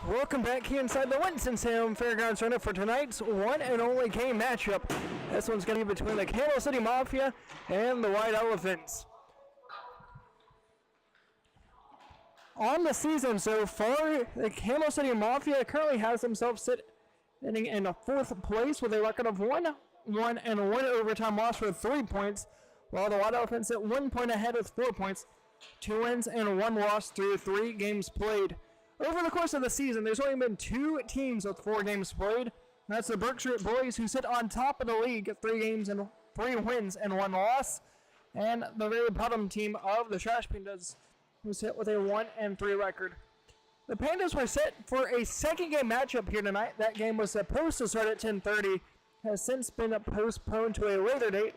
Welcome back here inside the Winston-Salem Fairgrounds Arena for tonight's one and only game matchup. This one's going to be between the Camel City Mafia and the White Elephants. On the season so far, the Camel City Mafia currently has themselves sitting in fourth place with a record of 1-1 and 1 overtime loss for 3 points, while the White Elephants at 1 point ahead with 4 points, 2 wins and 1 loss through 3 games played. Over the course of the season, there's only been 2 teams with 4 games played. That's the Berkshire Boys, who sit on top of the league at 3 wins and 1 loss, and the very bottom team of the Trash Pandas, who sit with a 1-3 record. The Pandas were set for a second game matchup here tonight. That game was supposed to start at 10:30, has since been postponed to a later date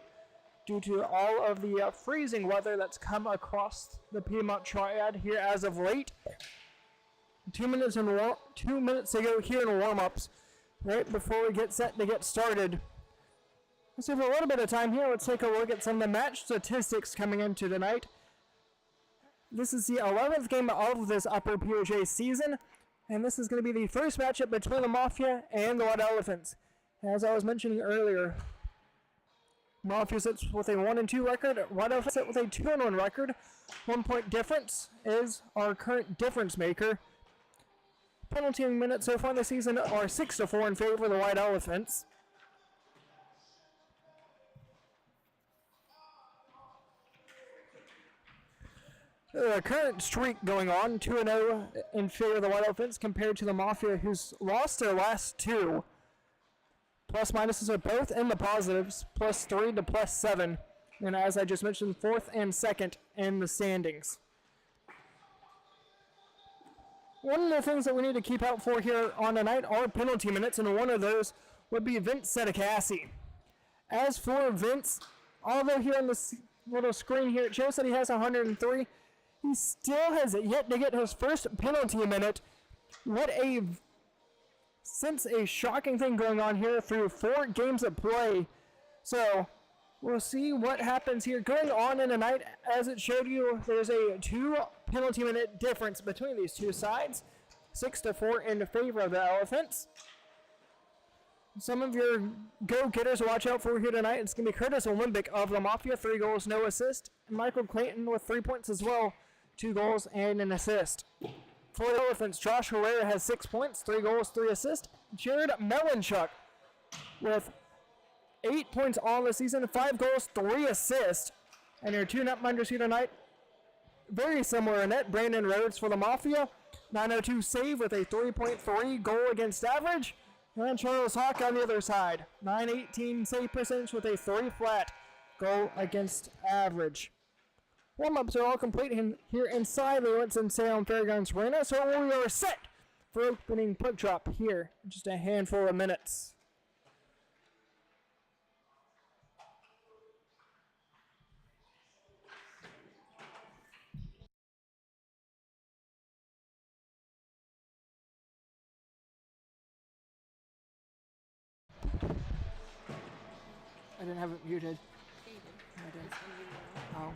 due to all of the freezing weather that's come across the Piedmont Triad here as of late. 2 minutes ago here in warm-ups, right before we get set to get started. Let's have a little bit of time here. Let's take a look at some of the match statistics coming into tonight. This is the 11th game of this Upper POJ season, and this is going to be the first matchup between the Mafia and the White Elephants. As I was mentioning earlier, Mafia sits with a 1-2 record, White Elephants sit with a 2-1 record. 1 point difference is our current difference maker. Penalty minutes so far this season are 6-4 in favor of the White Elephants. The current streak going on, 2-0 in favor of the White Elephants compared to the Mafia, who's lost their last 2. Plus minuses are both in the positives, +3 to +7. And as I just mentioned, 4th and 2nd in the standings. One of the things that we need to keep out for here on tonight are penalty minutes, and one of those would be Vince Sedicassi. As for Vince, although here on this little screen here it shows that he has 103, he still has yet to get his first penalty minute. Since a shocking thing going on here through 4 games of play. So we'll see what happens here going on in the night. As it showed you, there's a 2 penalty minute difference between these two sides. 6-4 in favor of the Elephants. Some of your go-getters to watch out for here tonight. It's going to be Curtis Olympic of the Mafia, 3 goals, no assist. And Michael Clayton with 3 points as well, 2 goals and an assist. For the Elephants, Josh Herrera has 6 points, 3 goals, 3 assists. Jared Melanchuk with 8 points all the season, 5 goals, 3 assists. And your 2 netminders here tonight, very similar in net. Brandon Rhodes for the Mafia, 902 save with a 3.3 goal against average. And Charles Hawk on the other side, 918 save percentage with a 3 flat goal against average. Warm-ups are all complete here inside the Winston-Salem Fairgrounds Arena, so we are set for opening puck drop here in just a handful of minutes. I didn't have it muted. I didn't. Oh.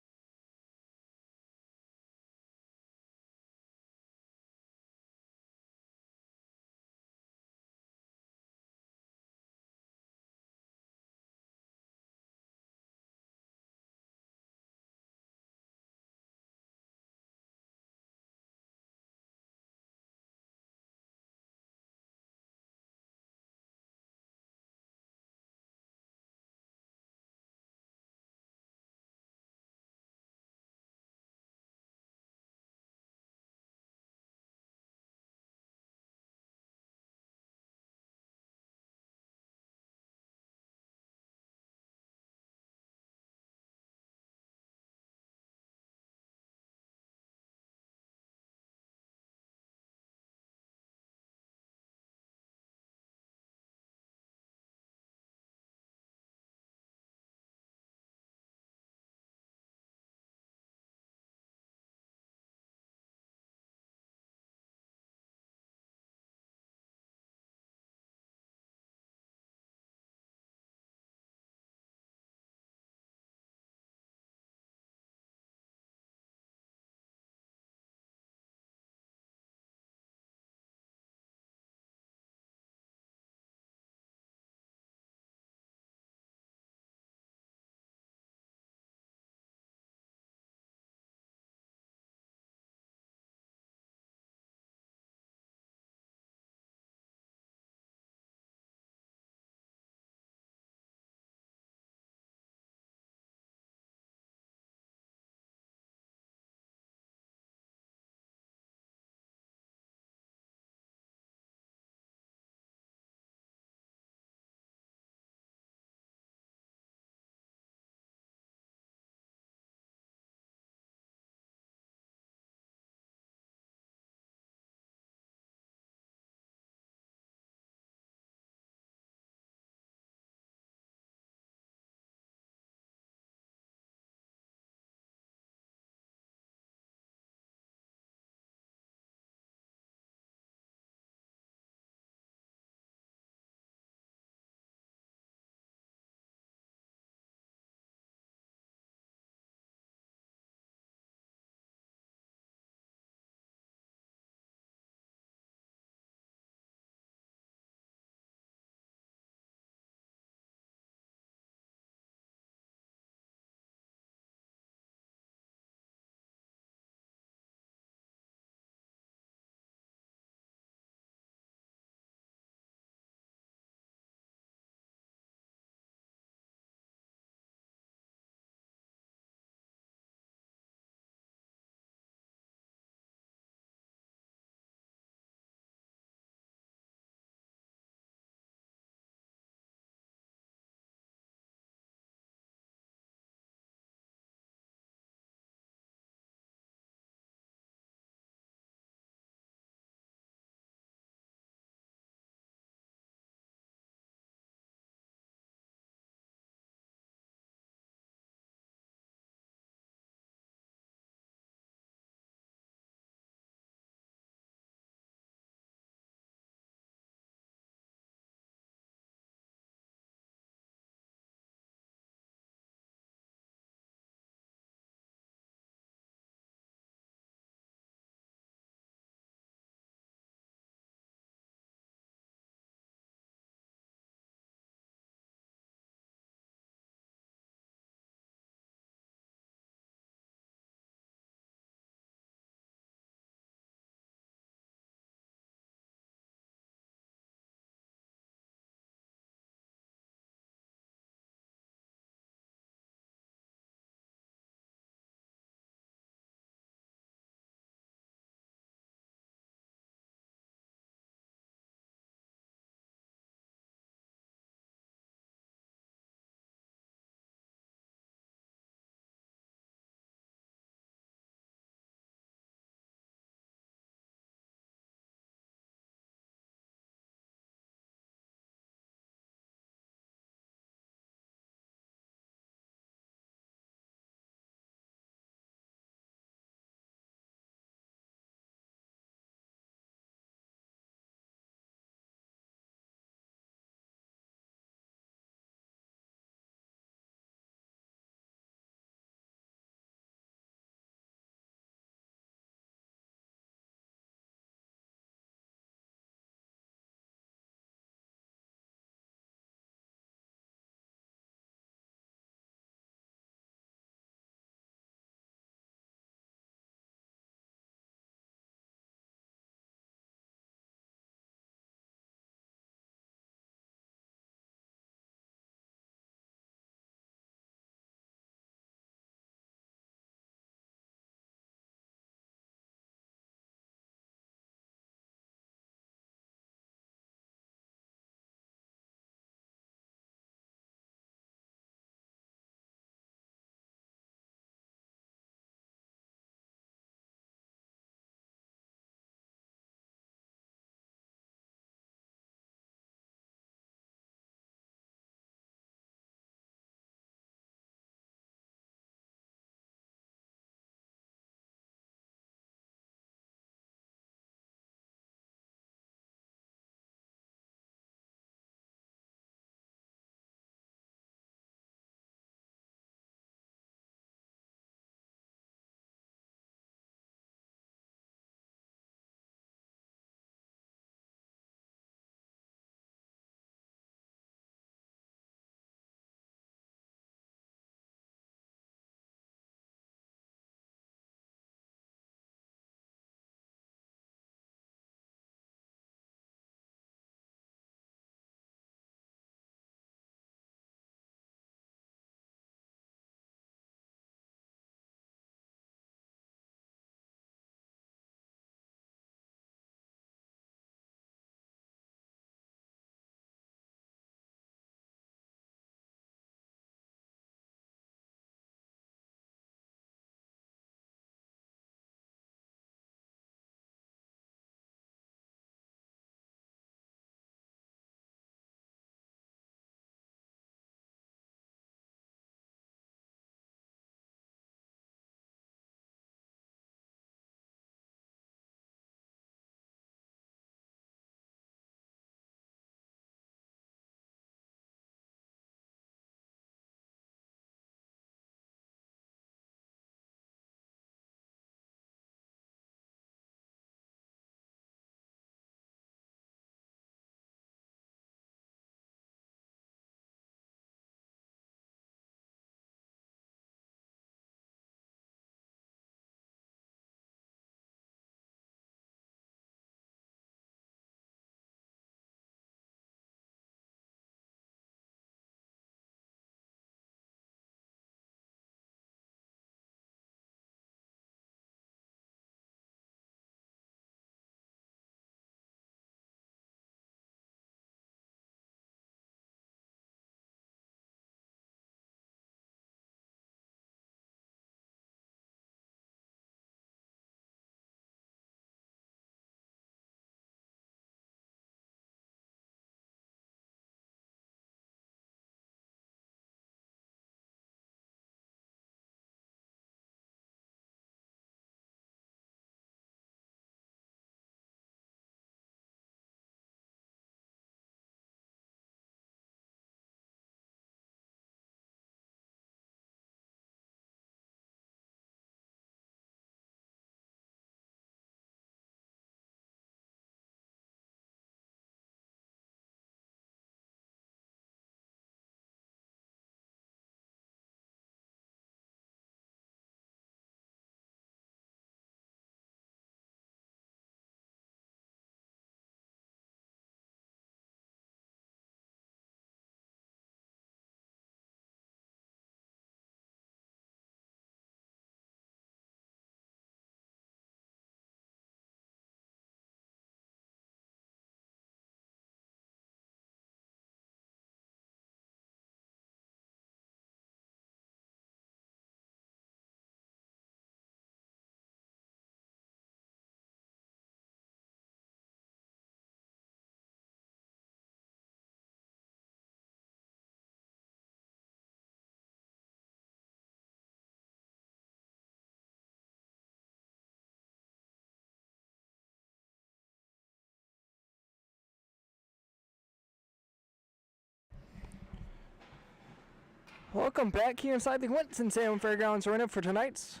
Welcome back here inside the Winston-Salem Fairgrounds Arena for tonight's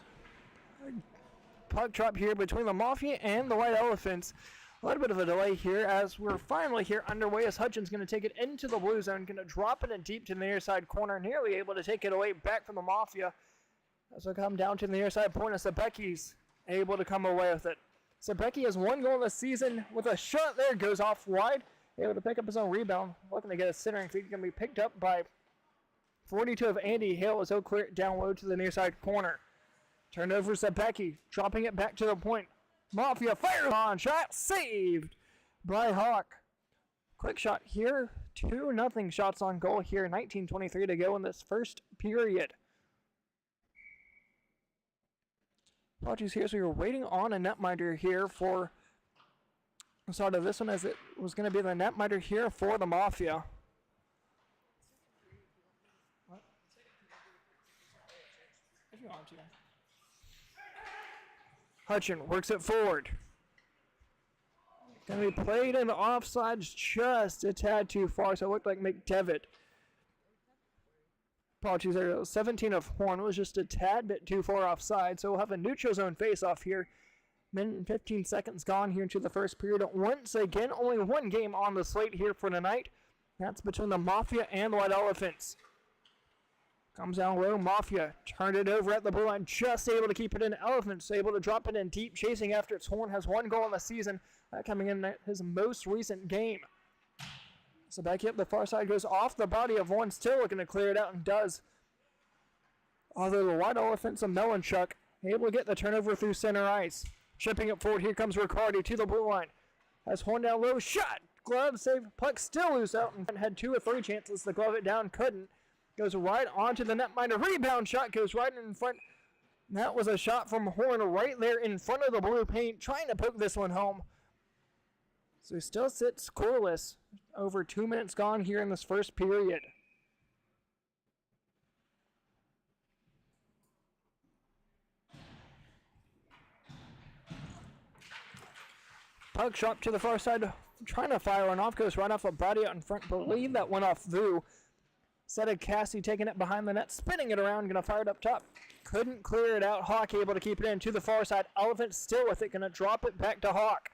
puck drop here between the Mafia and the White Elephants. A little bit of a delay here as we're finally here underway as Hutchins going to take it into the blue zone, going to drop it in deep to the near side corner, nearly able to take it away back from the Mafia. As we come down to the near side point, as Sebecki's able to come away with it. Sebecki has one goal this season with a shot there, goes off wide, able to pick up his own rebound, looking to get a centering feed, going to be picked up by 42 of Andy Hale as he'll clear it down low to the near side corner. Turned over Sebecki, dropping it back to the point. Mafia fires on, shot saved by Hawk. Quick shot here, 2-0 shots on goal here, 19:23 to go in this first period. Apologies here, so you're waiting on a netminder here for the start of this one, as it was going to be the netminder here for the Mafia. What? If you want to. Hutchin works it forward. Going to be played in the offsides just a tad too far, so it looked like McDevitt. Apologies there, 17 of Horn was just a tad bit too far offside, so we'll have a neutral zone face-off here. Minute and 15 seconds gone here into the first period. Once again, only one game on the slate here for tonight. That's between the Mafia and the White Elephants. Comes down low, Mafia turned it over at the blue line, just able to keep it in. Elephants able to drop it in deep, chasing after its. Horn has one goal in the season, coming in his most recent game. So back up the far side, goes off the body of one, still looking to clear it out, and does. Although the White Elephants of Melanchuk able to get the turnover through center ice. Chipping it forward, here comes Riccardi to the blue line. Has Horn down low, shot, glove save, puck still loose out, and had 2 or 3 chances to glove it down, couldn't. Goes right onto the netminder. Rebound shot goes right in front. That was a shot from Horn right there in front of the blue paint, trying to poke this one home. So he still sits scoreless. Over 2 minutes gone here in this first period. Puck shot to the far side, trying to fire one off. Goes right off a body out in front. Believe that went off through. Instead of Cassie taking it behind the net, spinning it around, gonna fire it up top. Couldn't clear it out. Hawk able to keep it in to the far side. Elephant still with it, gonna drop it back to Hawk.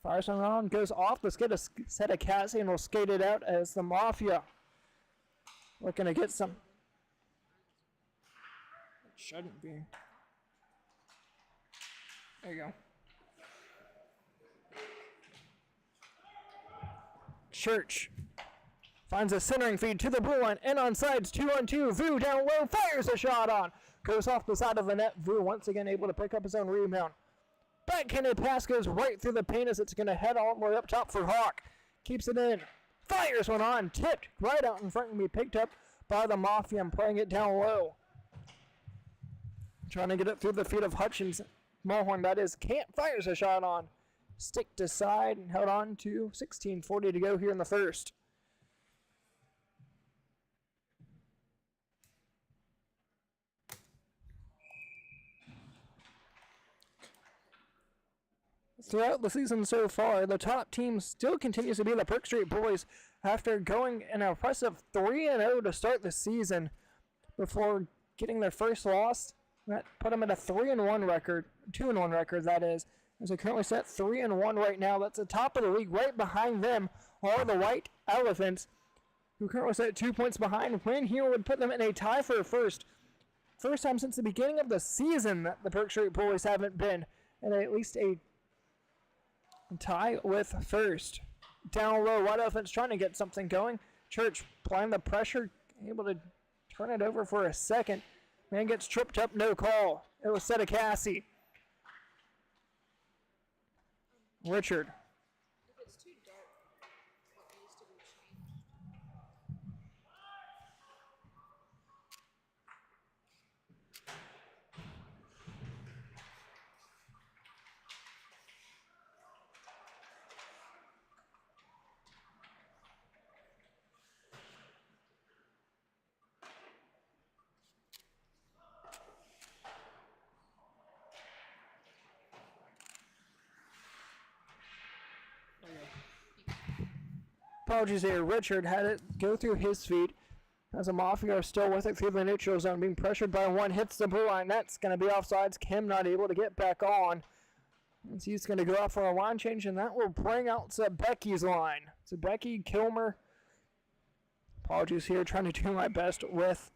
Fires on around, goes off. Let's get a set of Cassie and we'll skate it out as the Mafia looking to get some. It shouldn't be. There you go. Church finds a centering feed to the blue line, and on sides, 2-on-2. Vu down low, fires a shot on. Goes off the side of the net. Vu once again able to pick up his own rebound. Backhanded pass goes right through the paint as it's going to head all the way up top for Hawk. Keeps it in. Fires one on, tipped right out in front and be picked up by the Mafia and playing it down low. Trying to get it through the feet of Hutchins. Mulhorn, that is, can't. Fires a shot on. Stick to side and held on to 16:40 to go here in the first. Throughout the season so far, the top team still continues to be the Perk Street Boys after going an impressive 3-0 to start the season before getting their first loss. That put them at a 3-1 record, 2-1 record that is. As they currently set 3-1 right now. That's the top of the league. Right behind them are the White Elephants, who currently set 2 points behind. Win here would put them in a tie for first. First time since the beginning of the season that the Perk Street Boys haven't been in at least a tie with first. Down low, White Elephants trying to get something going. Church applying the pressure, able to turn it over for a second. Man gets tripped up, no call. It was set of Cassie. Richard. If it's too dark, what needs to be changed? Apologies here. Richard had it go through his feet. as the Mafia are still with it through the neutral zone, being pressured by one, hits the blue line. That's going to be offsides. Kim not able to get back on. And he's going to go out for a line change, and that will bring out Zebecki's line. Zebecki, Kilmer. Apologies here, trying to do my best with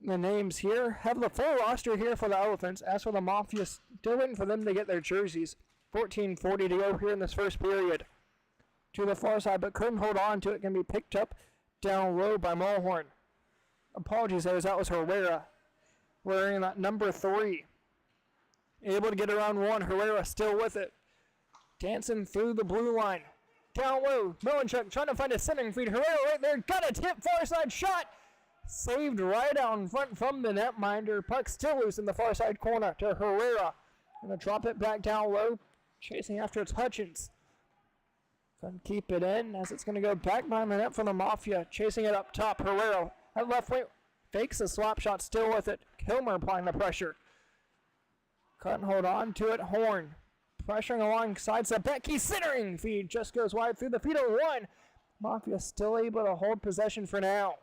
the names here. Have the full roster here for the Elephants. As for the Mafia, still waiting for them to get their jerseys. 14:40 to go here in this first period. To the far side, but couldn't hold on to it. Can be picked up down low by Mulhorn. Apologies, as that was Herrera wearing that number 3. Able to get around one. Herrera still with it. Dancing through the blue line. Down low. Melanchuk trying to find a centering feed. Herrera right there. Got a tip. Far side shot. Saved right out in front from the netminder. Puck still loose in the far side corner to Herrera. Gonna drop it back down low. Chasing after it's Hutchins. Couldn't keep it in as it's going to go back behind the net for the Mafia. Chasing it up top. Herrera at left wing. Fakes a slap shot. Still with it. Kilmer applying the pressure. Couldn't hold on to it. Horn pressuring alongside Zebecki. Centering feed just goes wide through the feet of one. Mafia still able to hold possession for now.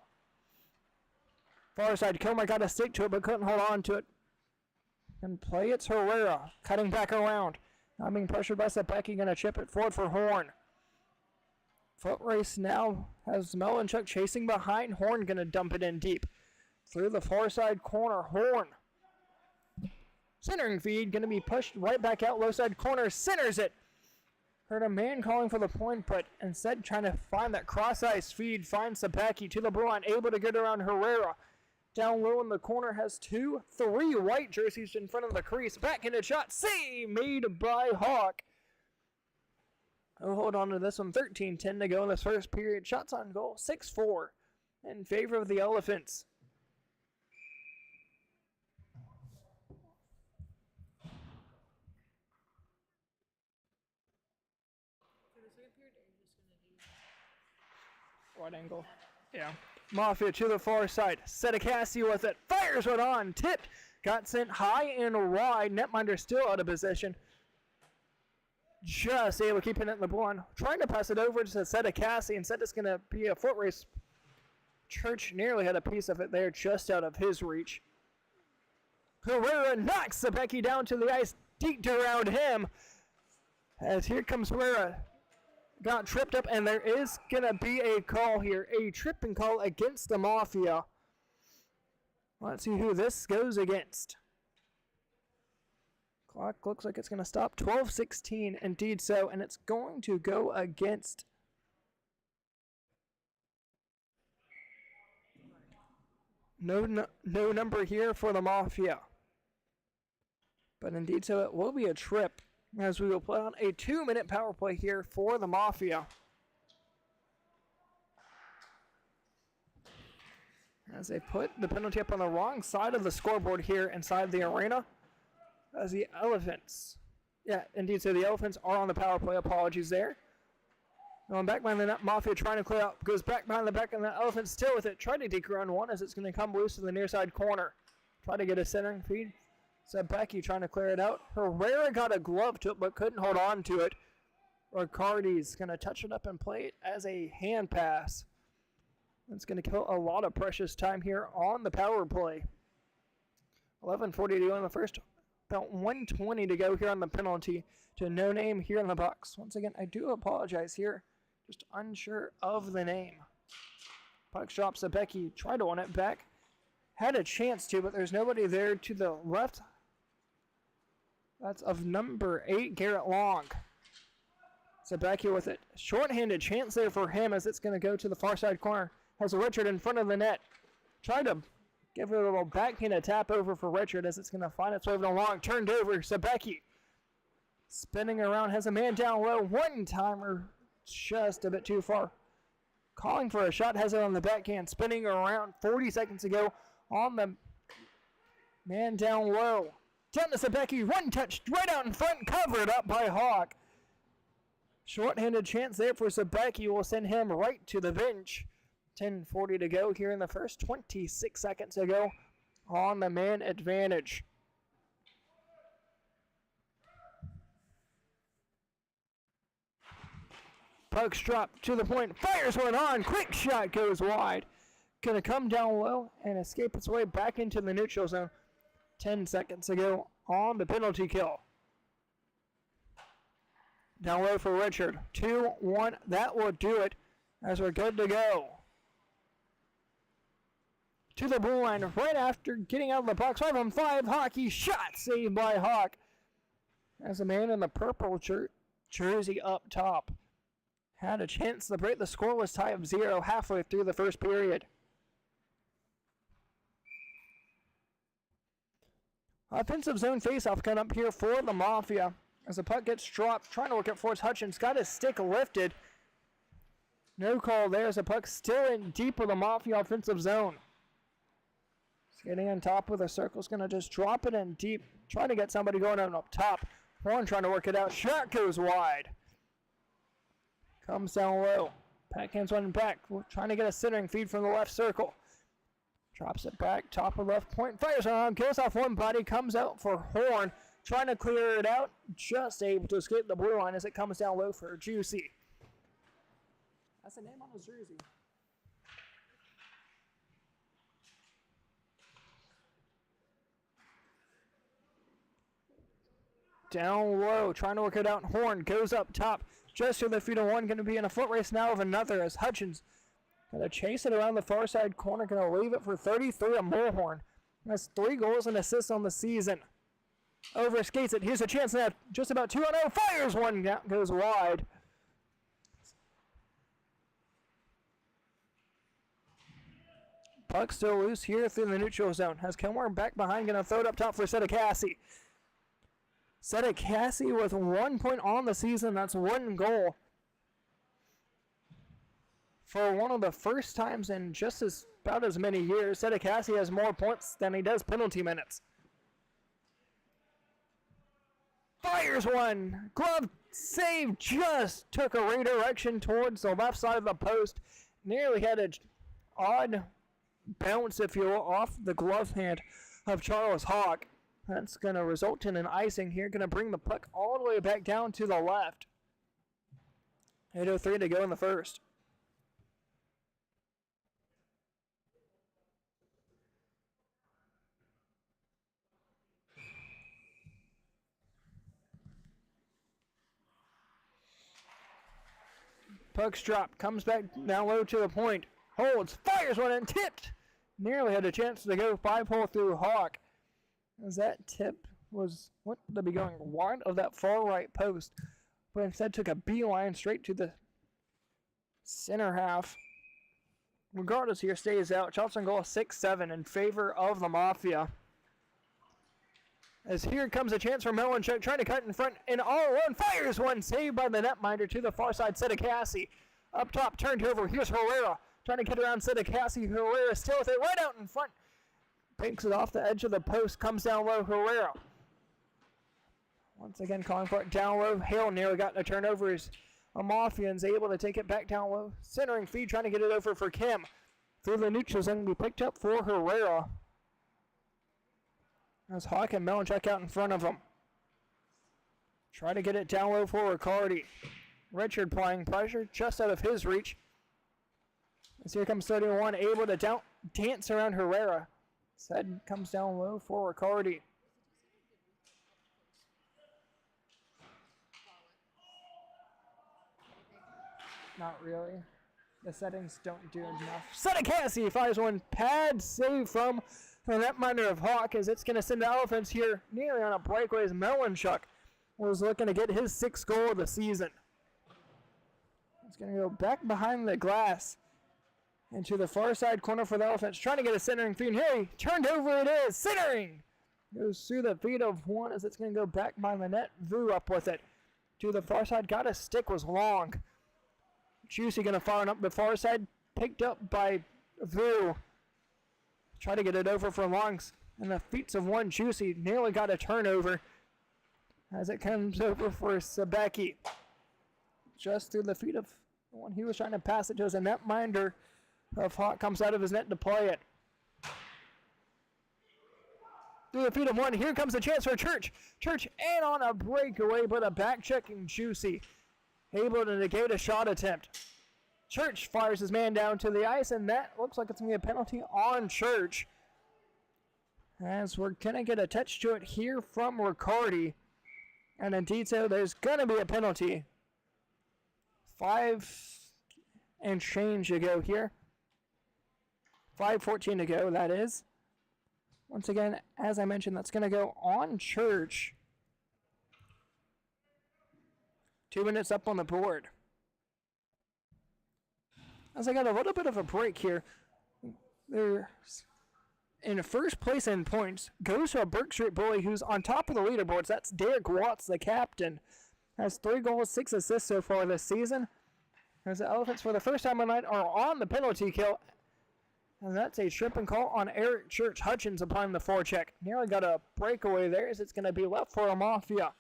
Far side. Kilmer got to stick to it but couldn't hold on to it. And play it's Herrera. Cutting back around. Now being pressured by Zebecki. Going to chip it forward for Horn. Foot race now has Melanchuk chasing behind. Horn going to dump it in deep. Through the far side corner. Horn. Centering feed going to be pushed right back out. Low side corner. Centers it. Heard a man calling for the point, but instead trying to find that cross ice feed. Finds Zebecki to the blue line. Able to get around Herrera. Down low in the corner has 2-3 white jerseys in front of the crease. Back in a shot. Save made by Hawk. Oh, hold on to this one. 13:10 to go in this first period. Shots on goal. 6-4 in favor of the Elephants. For the second period, are you just gonna do? Wide angle. Yeah. Mafia to the far side. Sedekassi with it. Fires it on. Tipped. Got sent high and wide. Netminder still out of position. Just able to keep it in the blue line. Trying to pass it over to Sedekassi. Instead, it's going to be a foot race. Church nearly had a piece of it there just out of his reach. Herrera knocks Zebecki down to the ice. Deep around him. As here comes Herrera. Got tripped up, and there is going to be a call here. A tripping call against the Mafia. Let's see who this goes against. Clock looks like it's going to stop. 12:16, indeed so, and it's going to go against no number here for the Mafia. But indeed so, it will be a trip as we will play on a 2-minute power play here for the Mafia. As they put the penalty up on the wrong side of the scoreboard here inside the arena. As the Elephants, yeah, indeed, so the Elephants are on the power play. Apologies there. Going back behind the net, Mafia trying to clear out, goes back behind the back, and the Elephants still with it. Trying to deke around one as it's going to come loose to the near side corner. Try to get a centering feed. Zebecki trying to clear it out. Herrera got a glove to it, but couldn't hold on to it. Riccardi's going to touch it up and play it as a hand pass. It's going to kill a lot of precious time here on the power play. 11:40 to go in the first. About 1:20 to go here on the penalty to no name here in the box. Once again, I do apologize here. Just unsure of the name. Puck drops. Zebecki tried to win it back. Had a chance to, but there's nobody there to the left. That's of number 8, Garrett Long. Zebecki with it. Short-handed chance there for him as it's going to go to the far side corner. Has Richard in front of the net. Tried to give it a little backhanded tap over for Richard as it's going to find its way over the long. Turned over. Zebecki spinning around. Has a man down low. One-timer just a bit too far. Calling for a shot. Has it on the backhand. Spinning around 40 seconds ago on the man down low. Down to Zebecki. One touch right out in front. Covered up by Hawk. Short-handed chance there for Zebecki will send him right to the bench. 10:40 to go here in the first. 26 seconds to go on the man advantage. Puck's dropped to the point. Fires one on. Quick shot goes wide. Gonna come down low and escape its way back into the neutral zone. 10 seconds ago on the penalty kill. Down low for Richard. 2-1. That will do it as we're good to go. To the blue line right after getting out of the box. 5-on-5 hockey shot saved by Hawk. As a man in the purple jersey up top had a chance to break the scoreless tie of 0 halfway through the first period. Offensive zone faceoff coming up here for the Mafia. As the puck gets dropped, trying to work it for Hutchins. Got his stick lifted. No call there as the puck still in deep of the Mafia offensive zone. Getting on top of the circle. Is going to just drop it in deep. Trying to get somebody going on up top. Horn trying to work it out. Shot goes wide. Comes down low. Backhands one back. Trying to get a centering feed from the left circle. Drops it back. Top of left point. Fires on. Goes off one body. Comes out for Horn. Trying to clear it out. Just able to escape the blue line as it comes down low for Juicy. That's the name on his jersey. Down low, trying to work it out. Horn goes up top, just to the feet of one. Going to be in a foot race now of another as Hutchins going to chase it around the far side corner. Going to leave it for 33 of Mulhorn. That's 3 goals and assists on the season. Over skates it. Here's a chance now. Just about 2-0. Fires one. Goes wide. Puck still loose here through the neutral zone. Has Kilmore back behind. Going to throw it up top for Sedekassi. Sedekassi with 1 point on the season. That's 1 goal. For one of the first times in just about as many years, Sedekassi has more points than he does penalty minutes. Fires one. Glove save just took a redirection towards the left side of the post. Nearly had an odd bounce, if you will, off the glove hand of Charles Hawk. That's going to result in an icing here. Going to bring the puck all the way back down to the left. 8:03 to go in the first. Puck's dropped. Comes back down low to the point. Holds. Fires one and tipped. Nearly had a chance to go 5-hole through Hawk. As that tip was what to be going wide of that far right post, but instead took a beeline straight to the center half. Regardless, here stays out. Shots on goal 6-7 in favor of the Mafia. As here comes a chance for Melanchuk, trying to cut in front and all alone. Fires one, saved by the netminder to the far side. Sedekassi up top, turned over. Here's Herrera trying to get around Sedekassi. Herrera still with it right out in front. Pinks it off the edge of the post, comes down low. Herrera once again calling for it down low. Hale nearly got a turnover as a Mafian's able to take it back down low. Centering feed, trying to get it over for Kim. Through the neutral zone, be picked up for Herrera. As Hawk and Melanchuk out in front of him. Try to get it down low for Riccardi. Richard applying pressure just out of his reach. As here comes 31, able to dance around Herrera. Said comes down low for Riccardi. Not really. The settings don't do enough. Sedekassi fires one. Pad save from the netminder of Hawk as it's going to send the offense here nearly on a breakaway as Melanchuk was looking to get his 6th goal of the season. It's going to go back behind the glass into the far side corner for the Elephants, trying to get a centering feed. Hey, turned over it is. Centering! Goes through the feet of one as it's going to go back by the net. Vu up with it to the far side. Got his stick, was long. Juicy going to fire up the far side. Picked up by Vu. Try to get it over for Longs. And the feet of one. Juicy nearly got a turnover as it comes over for Sabecki. Just through the feet of the one he was trying to pass it to as a netminder of Hawk comes out of his net to play it. Through the feet of one. Here comes the chance for Church. Church and on a breakaway, but a back checking Juicy able to negate a shot attempt. Church fires his man down to the ice, and that looks like it's going to be a penalty on Church. As we're going to get a touch to it here from Riccardi. And indeed so, there's going to be a penalty. 5 and change to go here. 5:14 to go, that is. Once again, as I mentioned, that's going to go on Church. 2 minutes up on the board. As I got a little bit of a break here, they're in first place in points goes to a Burke Street bully who's on top of the leaderboards. That's Derek Watts, the captain. Has 3 goals, 6 assists so far this season. As the Elephants, for the first time tonight, are on the penalty kill. And that's a tripping call on Eric Church. Hutchins applying the forecheck. Nearly got a breakaway there as it's going to be left for a Mafia.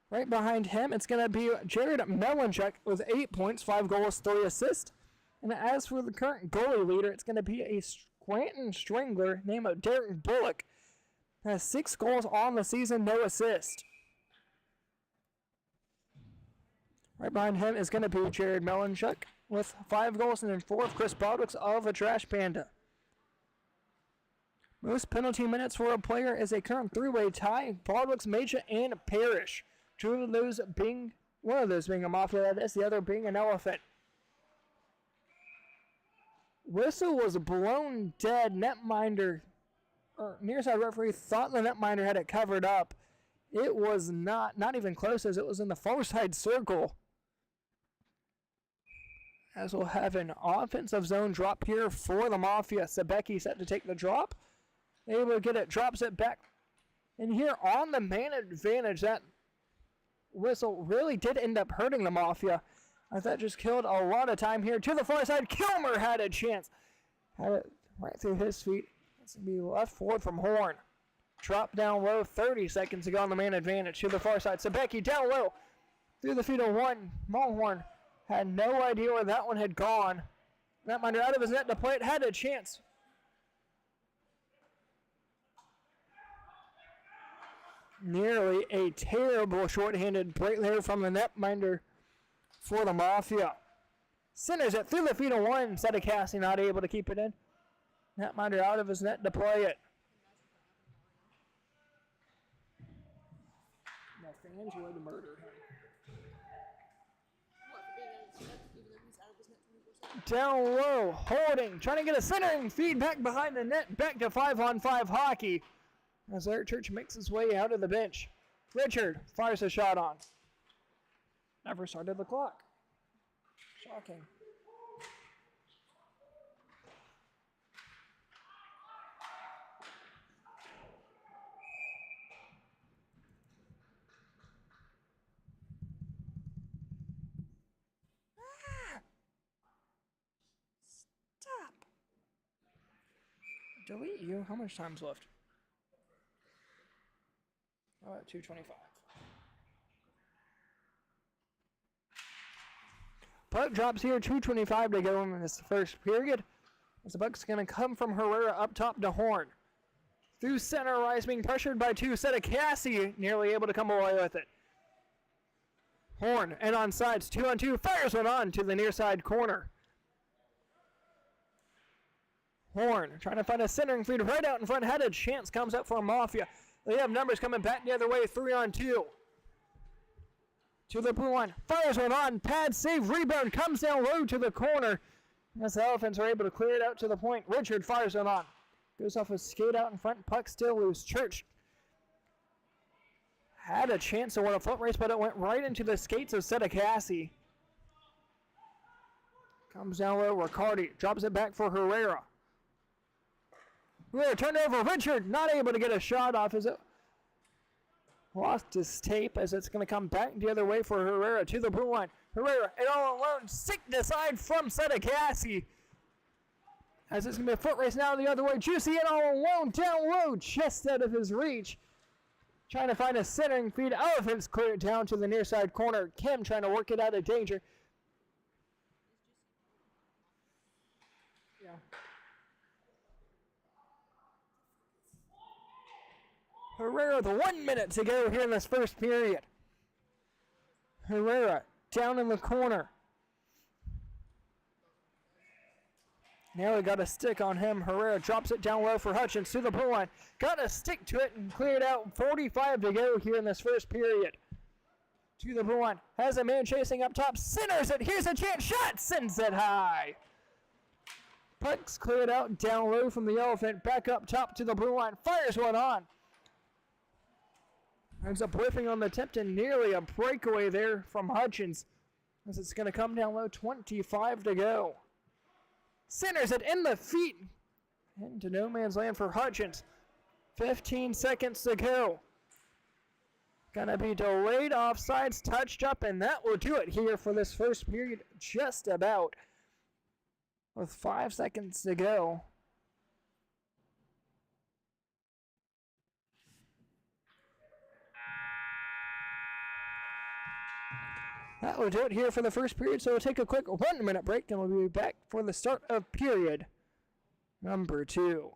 Right behind him, it's going to be Jared Melanchuk with 8 points, 5 goals, 3 assists. And as for the current goalie leader, it's going to be a Scranton Strangler named Derek Bullock. Has 6 goals on the season, no assist. Right behind him is going to be Jared Melanchuk with 5 goals, and then 4th, Chris Baldwicks of a Trash Panda. Most penalty minutes for a player is a current 3-way tie. Baldwicks, Major, and Parrish. One of those being a Mafia, that is, the other being an Elephant. Whistle was blown dead. Netminder, or near side referee, thought the netminder had it covered up. It was not even close, as it was in the far side circle. As we'll have an offensive zone drop here for the Mafia. Sebecki set to take the drop. Able to get it, drops it back. And here on the man advantage, that whistle really did end up hurting the Mafia, as that just killed a lot of time here. To the far side, Kilmer had a chance. Had it right through his feet. It's going to be left forward from Horn. Drop down low, 30 seconds to go on the man advantage. To the far side, Sebecki down low. Through the feet of one, Mulhorn had no idea where that one had gone. Netminder out of his net to play it, had a chance. Nearly a terrible shorthanded break there from the netminder for the Mafia. Centers it through the feet of one. Sedekassi not able to keep it in. Netminder out of his net to play it. The fans would murder him. What, for being out of his net, even though he's out of his net 24/7? Down low, holding, trying to get a centering feed back behind the net, back to 5-on-5 hockey. As Eric Church makes his way out of the bench. Richard fires a shot on. Never started the clock. Shocking. Stop. Delete you. How much time's left? How about 2:25? Puck drops here, 2:25 to go in this first period. As the puck's going to come from Herrera up top to Horn. Through center, Rice being pressured by 2. Sedekassi nearly able to come away with it. Horn and on sides, 2-on-2, fires one on to the near side corner. Horn trying to find a centering feed right out in front, had a chance, comes up for Mafia. They have numbers coming back the other way, 3-on-2. To the blue line, fires one on, pad save, rebound, comes down low to the corner. As the Elephants are able to clear it out to the point, Richard fires one on. Goes off a skate out in front, puck still loose. Church had a chance to win a foot race, but it went right into the skates of Sedekassi. Comes down low, Riccardi drops it back for Herrera. Herrera turned over, Richard not able to get a shot off as it lost his tape, as it's going to come back the other way for Herrera to the blue line. Herrera, and all alone, sicked aside from Sedekassi. As it's going to be a foot race now the other way. Juicy and all alone, down low, just out of his reach. Trying to find a centering feed. Elephants clear it down to the near side corner. Kim trying to work it out of danger. Yeah. Herrera with 1 minute to go here in this first period. Herrera down in the corner. Nearly got a stick on him. Herrera drops it down low for Hutchins to the blue line. Got a stick to it and cleared out. 45 to go here in this first period. To the blue line. Has a man chasing up top. Centers it. Here's a chance. Shot. Sends it high. Puck's cleared out down low from the Elephant. Back up top to the blue line. Fires one on. Ends up whiffing on the attempt and nearly a breakaway there from Hutchins. As it's going to come down low. 25 to go. Centers it in the feet. Into no man's land for Hutchins. 15 seconds to go. Gonna be delayed offsides, touched up, and that will do it here for this first period, just about. With 5 seconds to go. That will do it here for the first period, so we'll take a quick 1 minute break and we'll be back for the start of period number 2.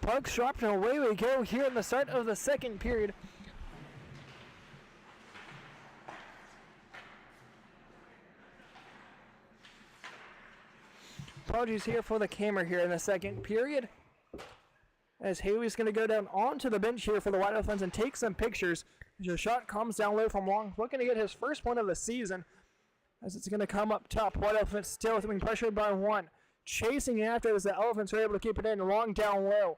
Puck's dropped and away we go here in the start of the second period. Apologies here for the camera here in the second period. As Haley's going to go down onto the bench here for the White Elephants and take some pictures. The shot comes down low from long, looking to get his first one of the season. As it's going to come up top. White Elephants still being pressured by one. Chasing after as the Elephants are able to keep it in long down low.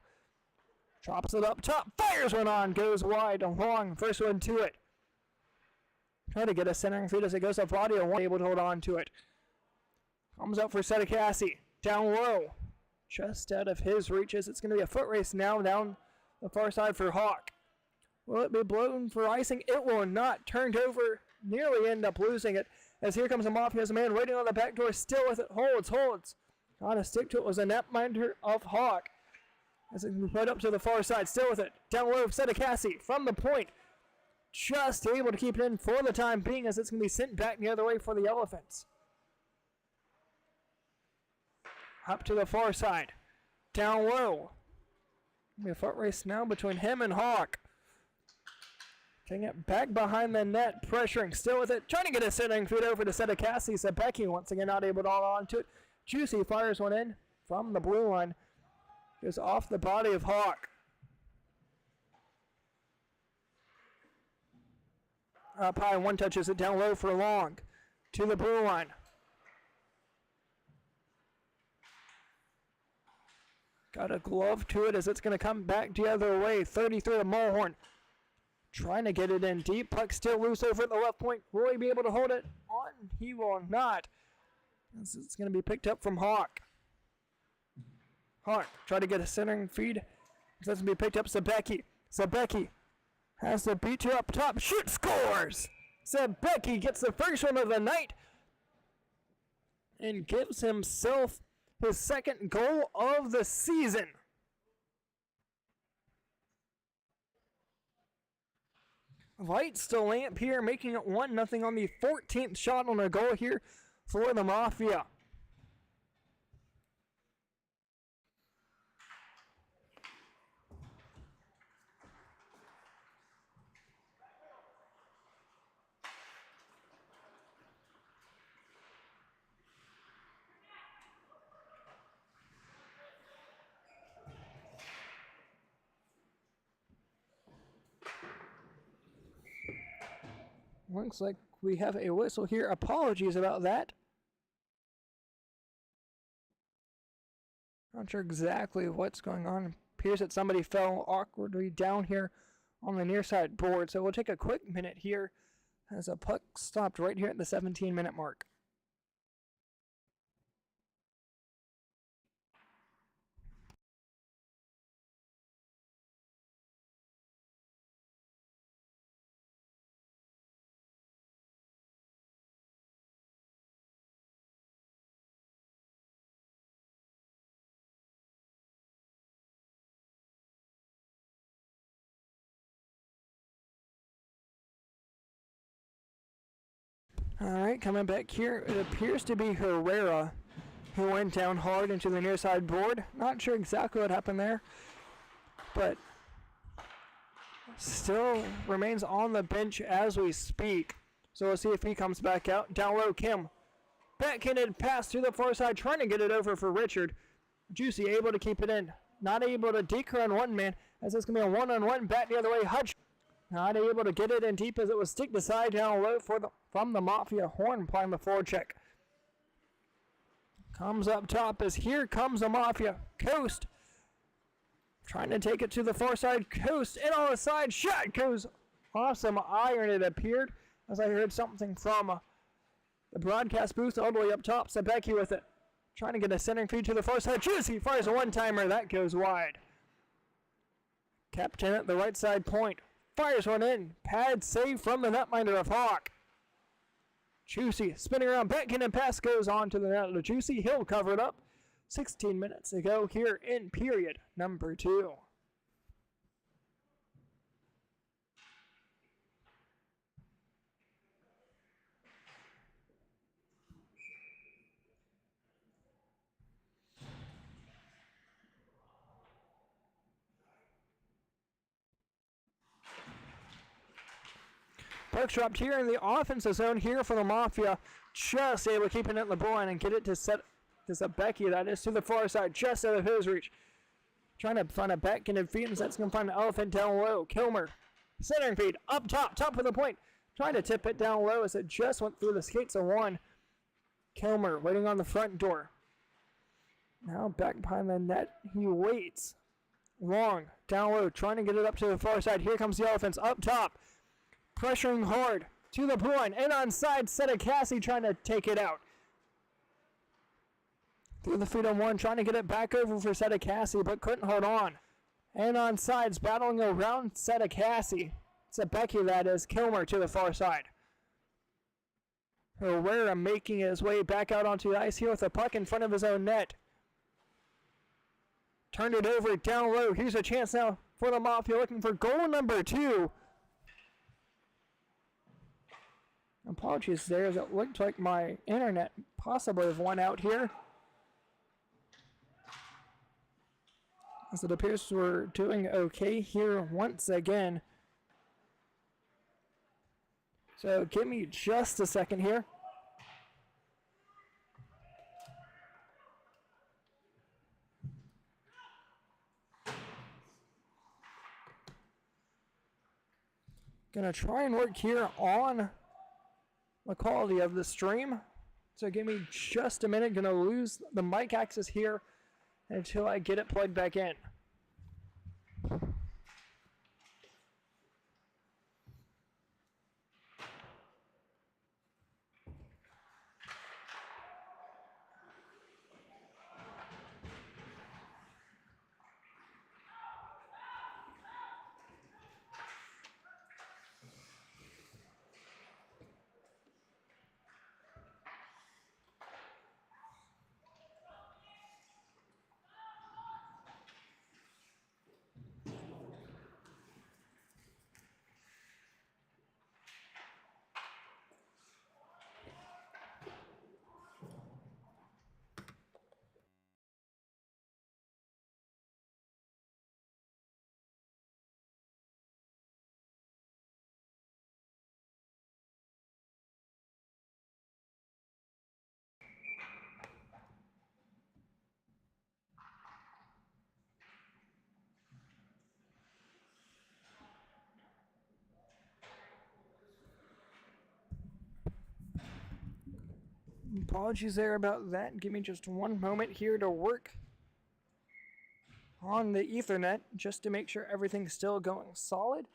Drops it up top, fires one on, goes wide, long, first one to it. Try to get a centering feed as it goes up body and one able to hold on to it. Comes up for Sedekassi, down low, just out of his reaches. It's going to be a foot race now down the far side for Hawk. Will it be blown for icing? It will not. Turned over, nearly end up losing it. As here comes a Mafia, as a man waiting on the back door, still with it, holds. Got to stick to it, was a netminder of Hawk. As it right up to the far side, still with it. Down low, Sedekassi from the point. Just able to keep it in for the time being as it's going to be sent back the other way for the Elephants. Up to the far side. Down low. Be a foot race now between him and Hawk. Taking it back behind the net, pressuring, still with it. Trying to get a sending feed over to Sedekassi. Sebeki once again not able to hold on to it. Juicy fires one in from the blue line. Goes off the body of Hawk. Up high, one touches it down low for long. To the blue line. Got a glove to it as it's going to come back the other way. 33 to Mulhorn. Trying to get it in deep. Puck still loose over at the left point. Will he be able to hold it on? He will not. As it's going to be picked up from Hawk. Hawk, try to get a centering feed. That's going to be picked up. Sebeki has the beat to up top. Shoot, scores! Sebeki gets the first one of the night and gives himself his second goal of the season. Lights to lamp here, making it 1-0 on the 14th shot on a goal here for the Mafia. Looks like we have a whistle here. Apologies about that. Not sure exactly what's going on. Appears that somebody fell awkwardly down here on the near side board. So we'll take a quick minute here as a puck stopped right here at the 17-minute mark. Alright, coming back here, it appears to be Herrera who went down hard into the near side board. Not sure exactly what happened there, but still remains on the bench as we speak. So we'll see if he comes back out. Down low, Kim. Backhanded pass to the far side, trying to get it over for Richard. Juicy able to keep it in. Not able to deke her on one man, as it's going to be a one-on-one back the other way. Hutch not able to get it in deep as it was stick to side down low from the Mafia. Horn playing the forward check. Comes up top as here comes the Mafia. Coast trying to take it to the far side. Coast in on the side. Shot goes awesome iron, it appeared, as I heard something from the broadcast booth all the way up top. Sebecki with it. Trying to get a centering feed to the far side. Juicy fires a one-timer. That goes wide. Captain at the right side point. Fires one in. Pad save from the netminder of Hawk. Juicy spinning around. Backhand and pass goes on to the net of Juicy. He'll cover it up. 16 minutes to go here in period number 2. Puck dropped here in the offensive zone here for the Mafia. Just able to keep it at the line and get it to Sebecki. That is to the far side, just out of his reach. Trying to find a backhanded feed, and that's going to find an elephant down low. Kilmer, centering feed, up top of the point. Trying to tip it down low as it just went through the skates of one. Kilmer waiting on the front door. Now back behind the net, he waits. Long, down low, trying to get it up to the far side. Here comes the Elephants up top. Pressuring hard to the point, and onside, Sedekassi trying to take it out. Through the feet on one, trying to get it back over for Sedekassi, but couldn't hold on. And on sides, battling around Sedekassi. Sebecki, that is. Kilmer to the far side. Herrera making his way back out onto the ice here with a puck in front of his own net. Turned it over down low. Here's a chance now for the Mafia, looking for goal number 2. Apologies there, as it looked like my internet possibly have won out here. As it appears we're doing okay here once again. So give me just a second here. Gonna try and work here on the quality of the stream. So give me just a minute. Gonna lose the mic access here until I get it plugged back in. Apologies there about that. Give me just one moment here to work on the Ethernet just to make sure everything's still going solid.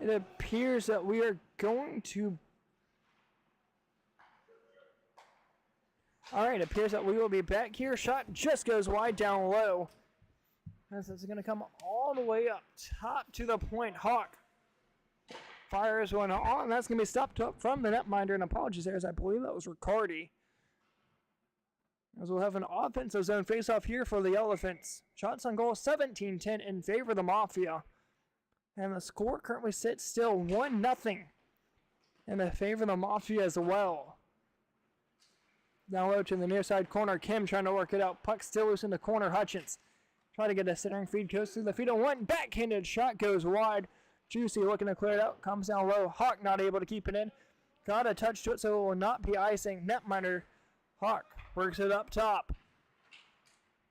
It appears that we are going to... Alright, it appears that we will be back here. Shot just goes wide down low. As it's going to come all the way up top to the point. Hawk fires one on. That's going to be stopped up from the netminder. And apologies there, as I believe that was Riccardi. As we'll have an offensive zone face-off here for the Elephants. Shots on goal 17-10 in favor of the Mafia. And the score currently sits still 1-0 in the favor of the Mafia as well. Down low to the near side corner. Kim trying to work it out. Puck still loose in the corner. Hutchins try to get a centering feed. Goes through the feet of one. Backhanded shot goes wide. Juicy looking to clear it out. Comes down low. Hawk not able to keep it in. Got a touch to it, so it will not be icing. Netminder Hawk works it up top.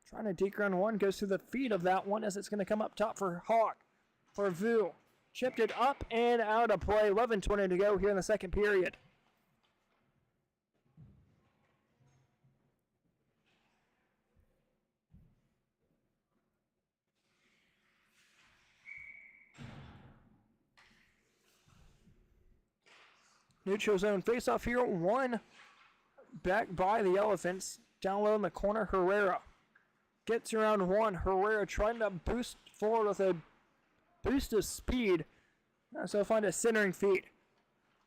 Trying to deke run one. Goes through the feet of that one as it's going to come up top for Hawk. For Vu. Chipped it up and out of play. 11:20 to go here in the second period. Neutral zone face-off here. One back by the Elephants. Down low in the corner, Herrera. Gets around one. Herrera trying to boost forward with a boost of speed. So he'll find a centering feed.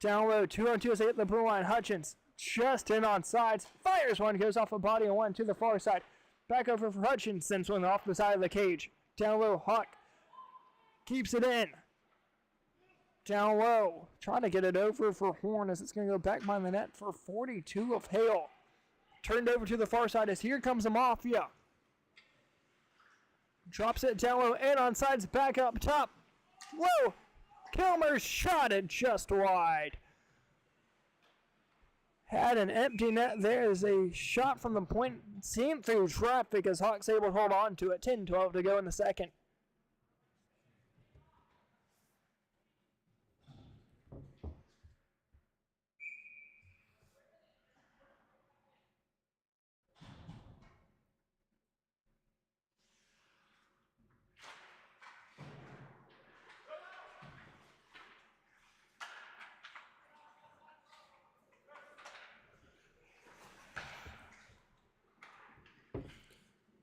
Down low, 2-on-2 as they hit the blue line. Hutchins just in on sides. Fires one, goes off a body of one to the far side. Back over for Hutchins, sends one off the side of the cage. Down low, Hawk keeps it in. Down low, trying to get it over for Horn as it's going to go back behind the net for 42 of Hale. Turned over to the far side as here comes the Mafia. Drops it down low and on sides, back up top. Whoa! Kilmer shot it just wide. Had an empty net there as a shot from the point seen through traffic as Hawks able to hold on to it. 10-12 to go in the second.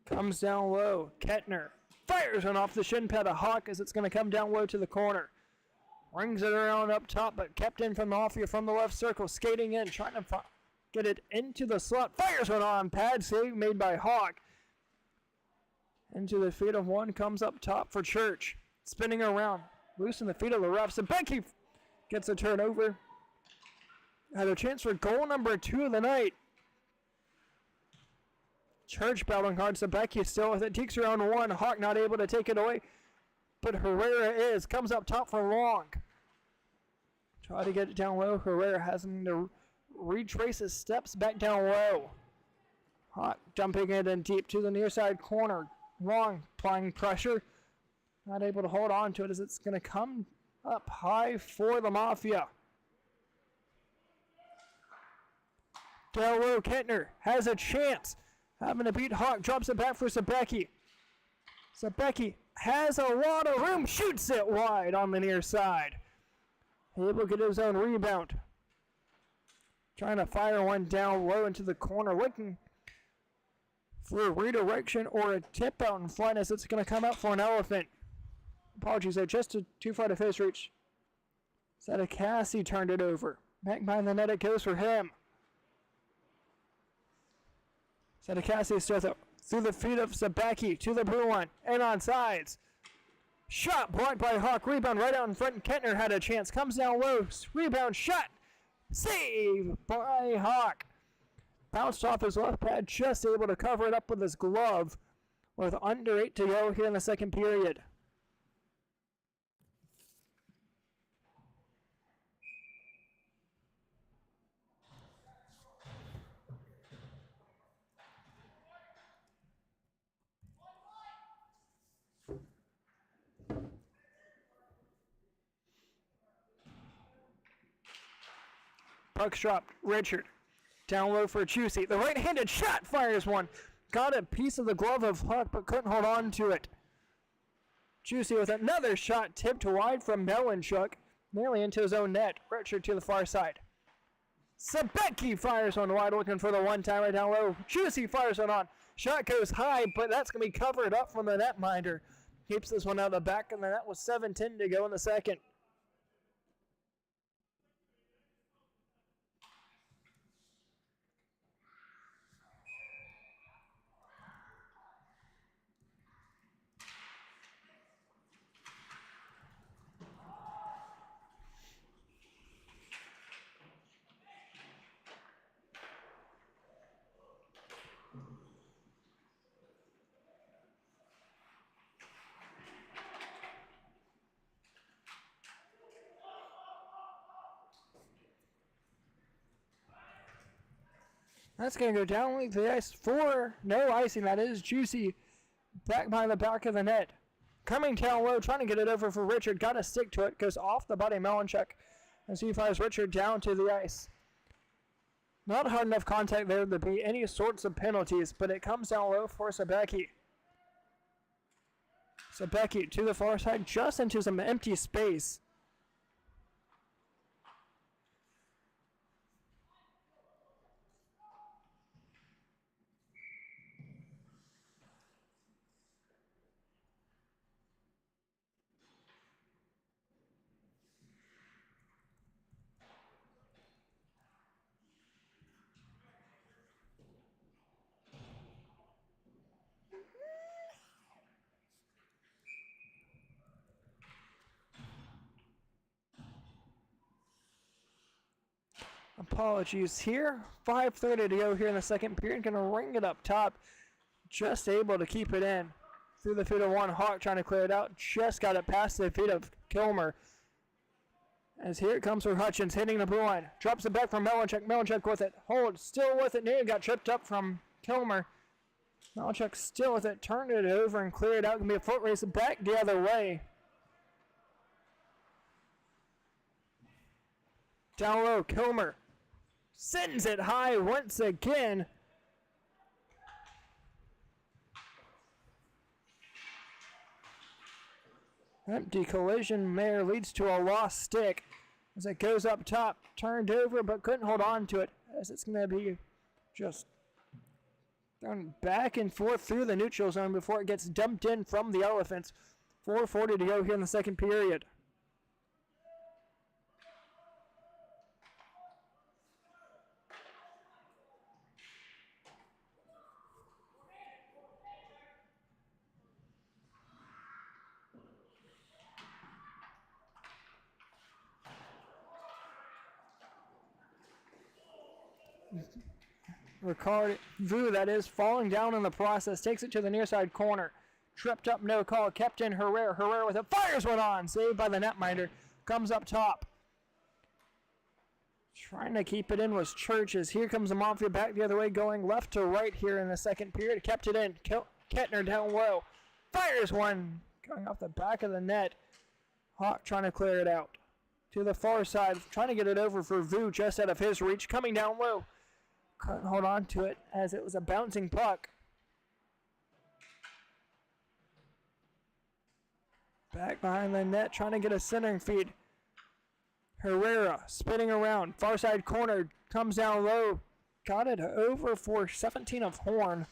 Comes down low. Kettner fires one off the shin pad of Hawk as it's going to come down low to the corner. Rings it around up top, but kept in from Mafia from the left circle. Skating in, trying to get it into the slot. Fires one on. Pad save made by Hawk. Into the feet of one. Comes up top for Church. Spinning around. Loose in the feet of the ref. Sabecki gets a turnover. Had a chance for goal number 2 of the night. Church battling hard. Sabecki still with it. Teeks around one. Hawk not able to take it away. But Herrera is. Comes up top for Long. Try to get it down low. Herrera has him to retrace his steps back down low. Hawk dumping it in deep to the near side corner. Long applying pressure. Not able to hold on to it as it's going to come up high for the Mafia. Down low. Kettner has a chance. Having to beat Hawk, drops it back for Sabecki. Sabecki has a lot of room, shoots it wide on the near side. Able to get his own rebound. Trying to fire one down low into the corner, looking for a redirection or a tip out in front as it's going to come out for an Elephant. Apologies there, just too far to face reach. Sadakasi turned it over. Back behind the net it goes for him. Sadakasi still through the feet of Sabecki to the blue line and on sides. Shot blocked by Hawk. Rebound right out in front. Kettner had a chance. Comes down low. Rebound shot. Save by Hawk. Bounced off his left pad. Just able to cover it up with his glove with under 8 to go here in the second period. Puck's dropped. Richard. Down low for Juicy. The right-handed shot fires one. Got a piece of the glove of Huck, but couldn't hold on to it. Juicy with another shot tipped wide from Melanchuk, nearly into his own net. Richard to the far side. Sabecki fires one wide, looking for the one-timer down low. Juicy fires one on. Shot goes high, but that's going to be covered up from the netminder. Keeps this one out of the back, and the net was 7:10 to go in the second. That's going to go down the ice for no icing. That is Juicy back behind the back of the net. Coming down low, trying to get it over for Richard. Got to stick to it. Goes off the body of Melanchuk as he fires Richard down to the ice. Not hard enough contact there to be any sorts of penalties, but it comes down low for Sabecki. Sabecki to the far side, just into some empty space. Apologies here. 5:30 to go here in the second period. Going to ring it up top. Just able to keep it in. Through the feet of one. Hawk trying to clear it out. Just got it past the feet of Kilmer. As here it comes for Hutchins hitting the blue line. Drops it back from Melanchuk. Melanchuk with it. Hold. Still with it. Nearly got tripped up from Kilmer. Melanchuk still with it. Turned it over and cleared it out. Going to be a foot race back the other way. Down low. Kilmer sends it high once again. Empty collision there leads to a lost stick as it goes up top. Turned over but couldn't hold on to it as it's going to be just thrown back and forth through the neutral zone before it gets dumped in from the Elephants. 4:40 to go here in the second period. Ricard Vu, that is, falling down in the process, takes it to the near side corner. Tripped up, no call, kept in Herrera. Herrera with it, fires one on, saved by the netminder. Comes up top. Trying to keep it in was Churches. Here comes the Mafia back the other way, going left to right here in the second period. Kept it in. Kettner down low. Fires one, going off the back of the net. Hawk trying to clear it out. To the far side, trying to get it over for Vu, just out of his reach. Coming down low. Couldn't hold on to it as it was a bouncing puck. Back behind the net, trying to get a centering feed. Herrera spinning around. Far side corner, comes down low. Got it over for 17 of Horn,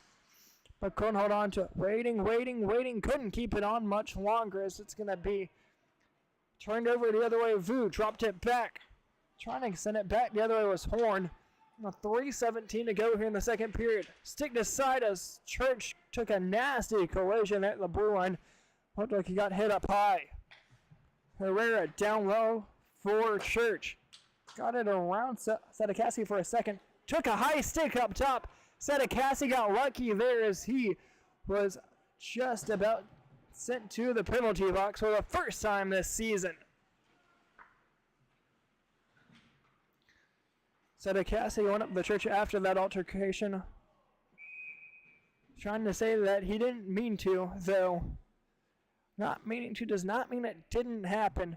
but couldn't hold on to it. Waiting. Couldn't keep it on much longer as it's going to be turned over the other way. Vu dropped it back. Trying to send it back the other way was Horn. 3:17 to go here in the second period. Stick to side as Church took a nasty collision at the blue line. Looked like he got hit up high. Herrera down low for Church. Got it around Sedekassi for a second. Took a high stick up top. Sedekassi got lucky there as he was just about sent to the penalty box for the first time this season. Sedekassi went up the Church after that altercation. Trying to say that he didn't mean to, though. Not meaning to does not mean it didn't happen.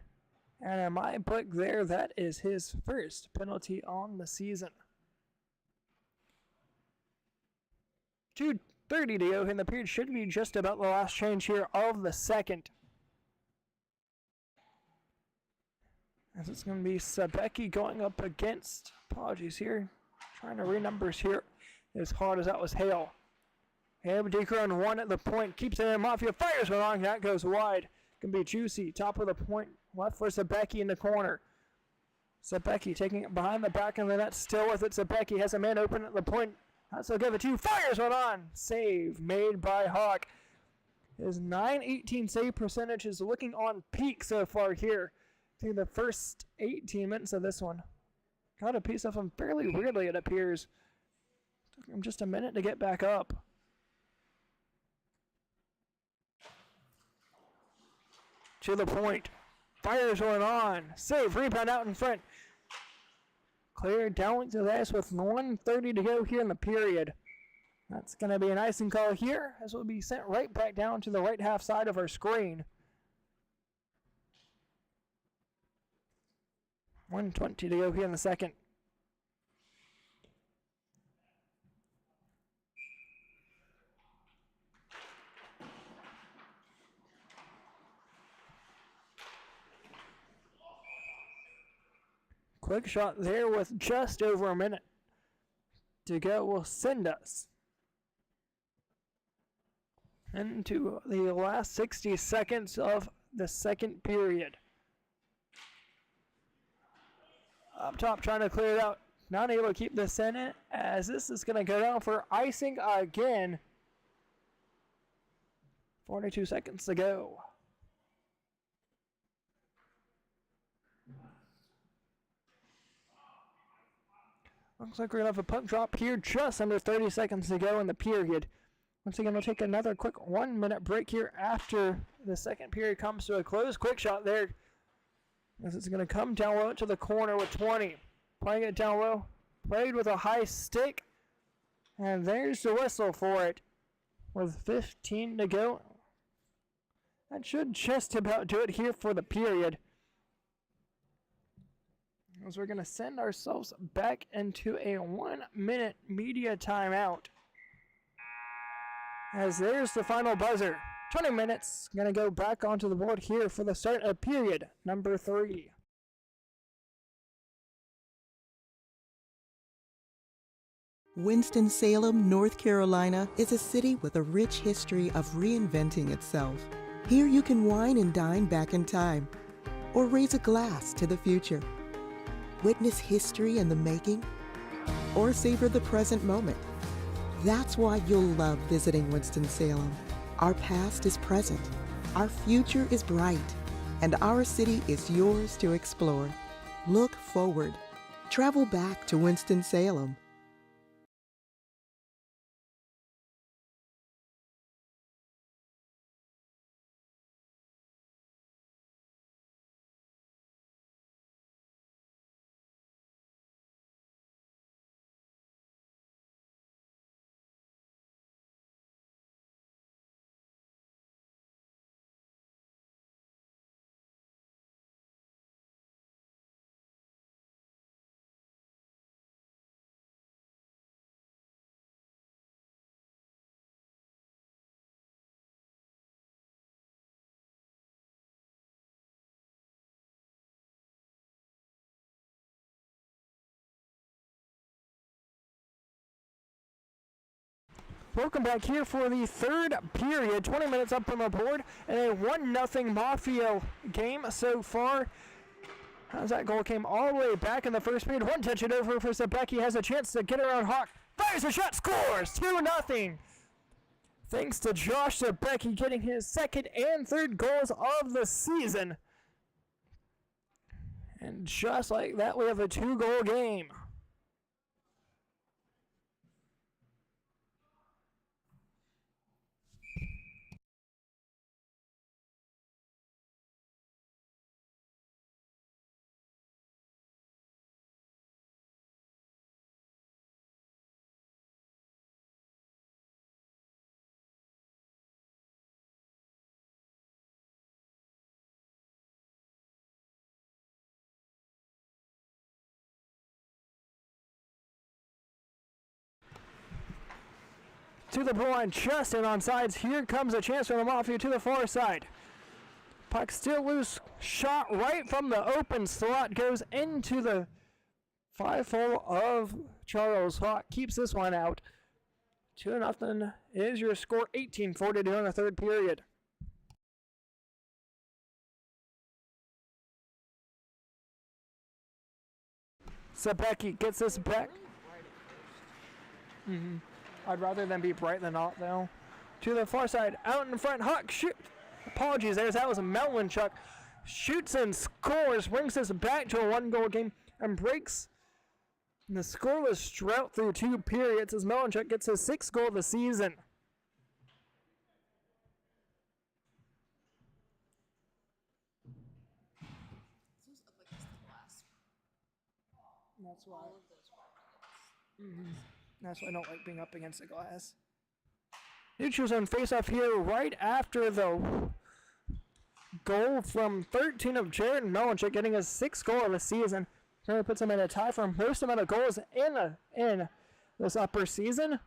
And in my book there, that is his first penalty on the season. 2:30 to go in the period. Should be just about the last change here of the second. As it's going to be Sabecki going up against, apologies here, trying to read numbers here as hard as that was hail. Decker on one at the point, keeps it in. Mafia fires along, that goes wide. Can be juicy, top of the point, left for Sabecki in the corner. Sabecki taking it behind the back of the net, still with it. Sabecki has a man open at the point. That's will give it to, fires one on. Save made by Hawk. His .918 save percentage is looking on peak so far here through the first 18 minutes of this one. Got a piece of him fairly weirdly, it appears. Took him just a minute to get back up. To the point. Fires one on. Save, rebound out in front. Cleared down to this with 1:30 to go here in the period. That's going to be an icing call here, as will be sent right back down to the right half side of our screen. 1:20 to go here in the second. Quick shot there with just over a minute to go will send us into the last 60 seconds of the second period. Up top trying to clear it out. Not able to keep this in it, as this is going to go down for icing again. 42 seconds to go. Looks like we're going to have a puck drop here just under 30 seconds to go in the period. Once again, we'll take another quick 1-minute break here after the second period comes to a close. Quick shot there, as it's going to come down low to the corner with 20. Playing it down low. Played with a high stick. And there's the whistle for it with 15 to go. That should just about do it here for the period, as we're going to send ourselves back into a 1-minute media timeout. As there's the final buzzer. 20 minutes, going to go back onto the board here for the start of period number 3. Winston-Salem, North Carolina is a city with a rich history of reinventing itself. Here you can wine and dine back in time, or raise a glass to the future. Witness history in the making, or savor the present moment. That's why you'll love visiting Winston-Salem. Our past is present, our future is bright, and our city is yours to explore. Look forward. Travel back to Winston-Salem. Welcome back here for the third period. 20 minutes up on the board, and a 1-0 Mafia game so far. As that goal came all the way back in the first period. One touch it over for Sabecki. Has a chance to get around Hawk. Fires a shot, scores 2-0. Thanks to Josh Sabecki getting his second and third goals of the season. And just like that, we have a 2-goal game. to the blue line, just in on sides. Here comes a chance for the Mafia to the far side. Puck still loose, shot right from the open slot, goes into the 5-hole of Charles Hawk. Keeps this one out. 2-0 is your score. 18:40 in the third period. Zabecki gets this back. I'd rather than be bright than not, though. To the far side, out in front, Hawk shoot. Apologies, that was a Melanchuk. Shoots and scores, brings us back to a 1-goal game, and breaks the scoreless drought through 2 periods as Melanchuk gets his 6th goal of the season. That's why. That's why I don't like being up against the glass. Neutral zone face-off here right after the goal from 13 of Jared Melanchuk, getting his 6th goal of the season. Currently puts him in a tie for most amount of goals in this upper season.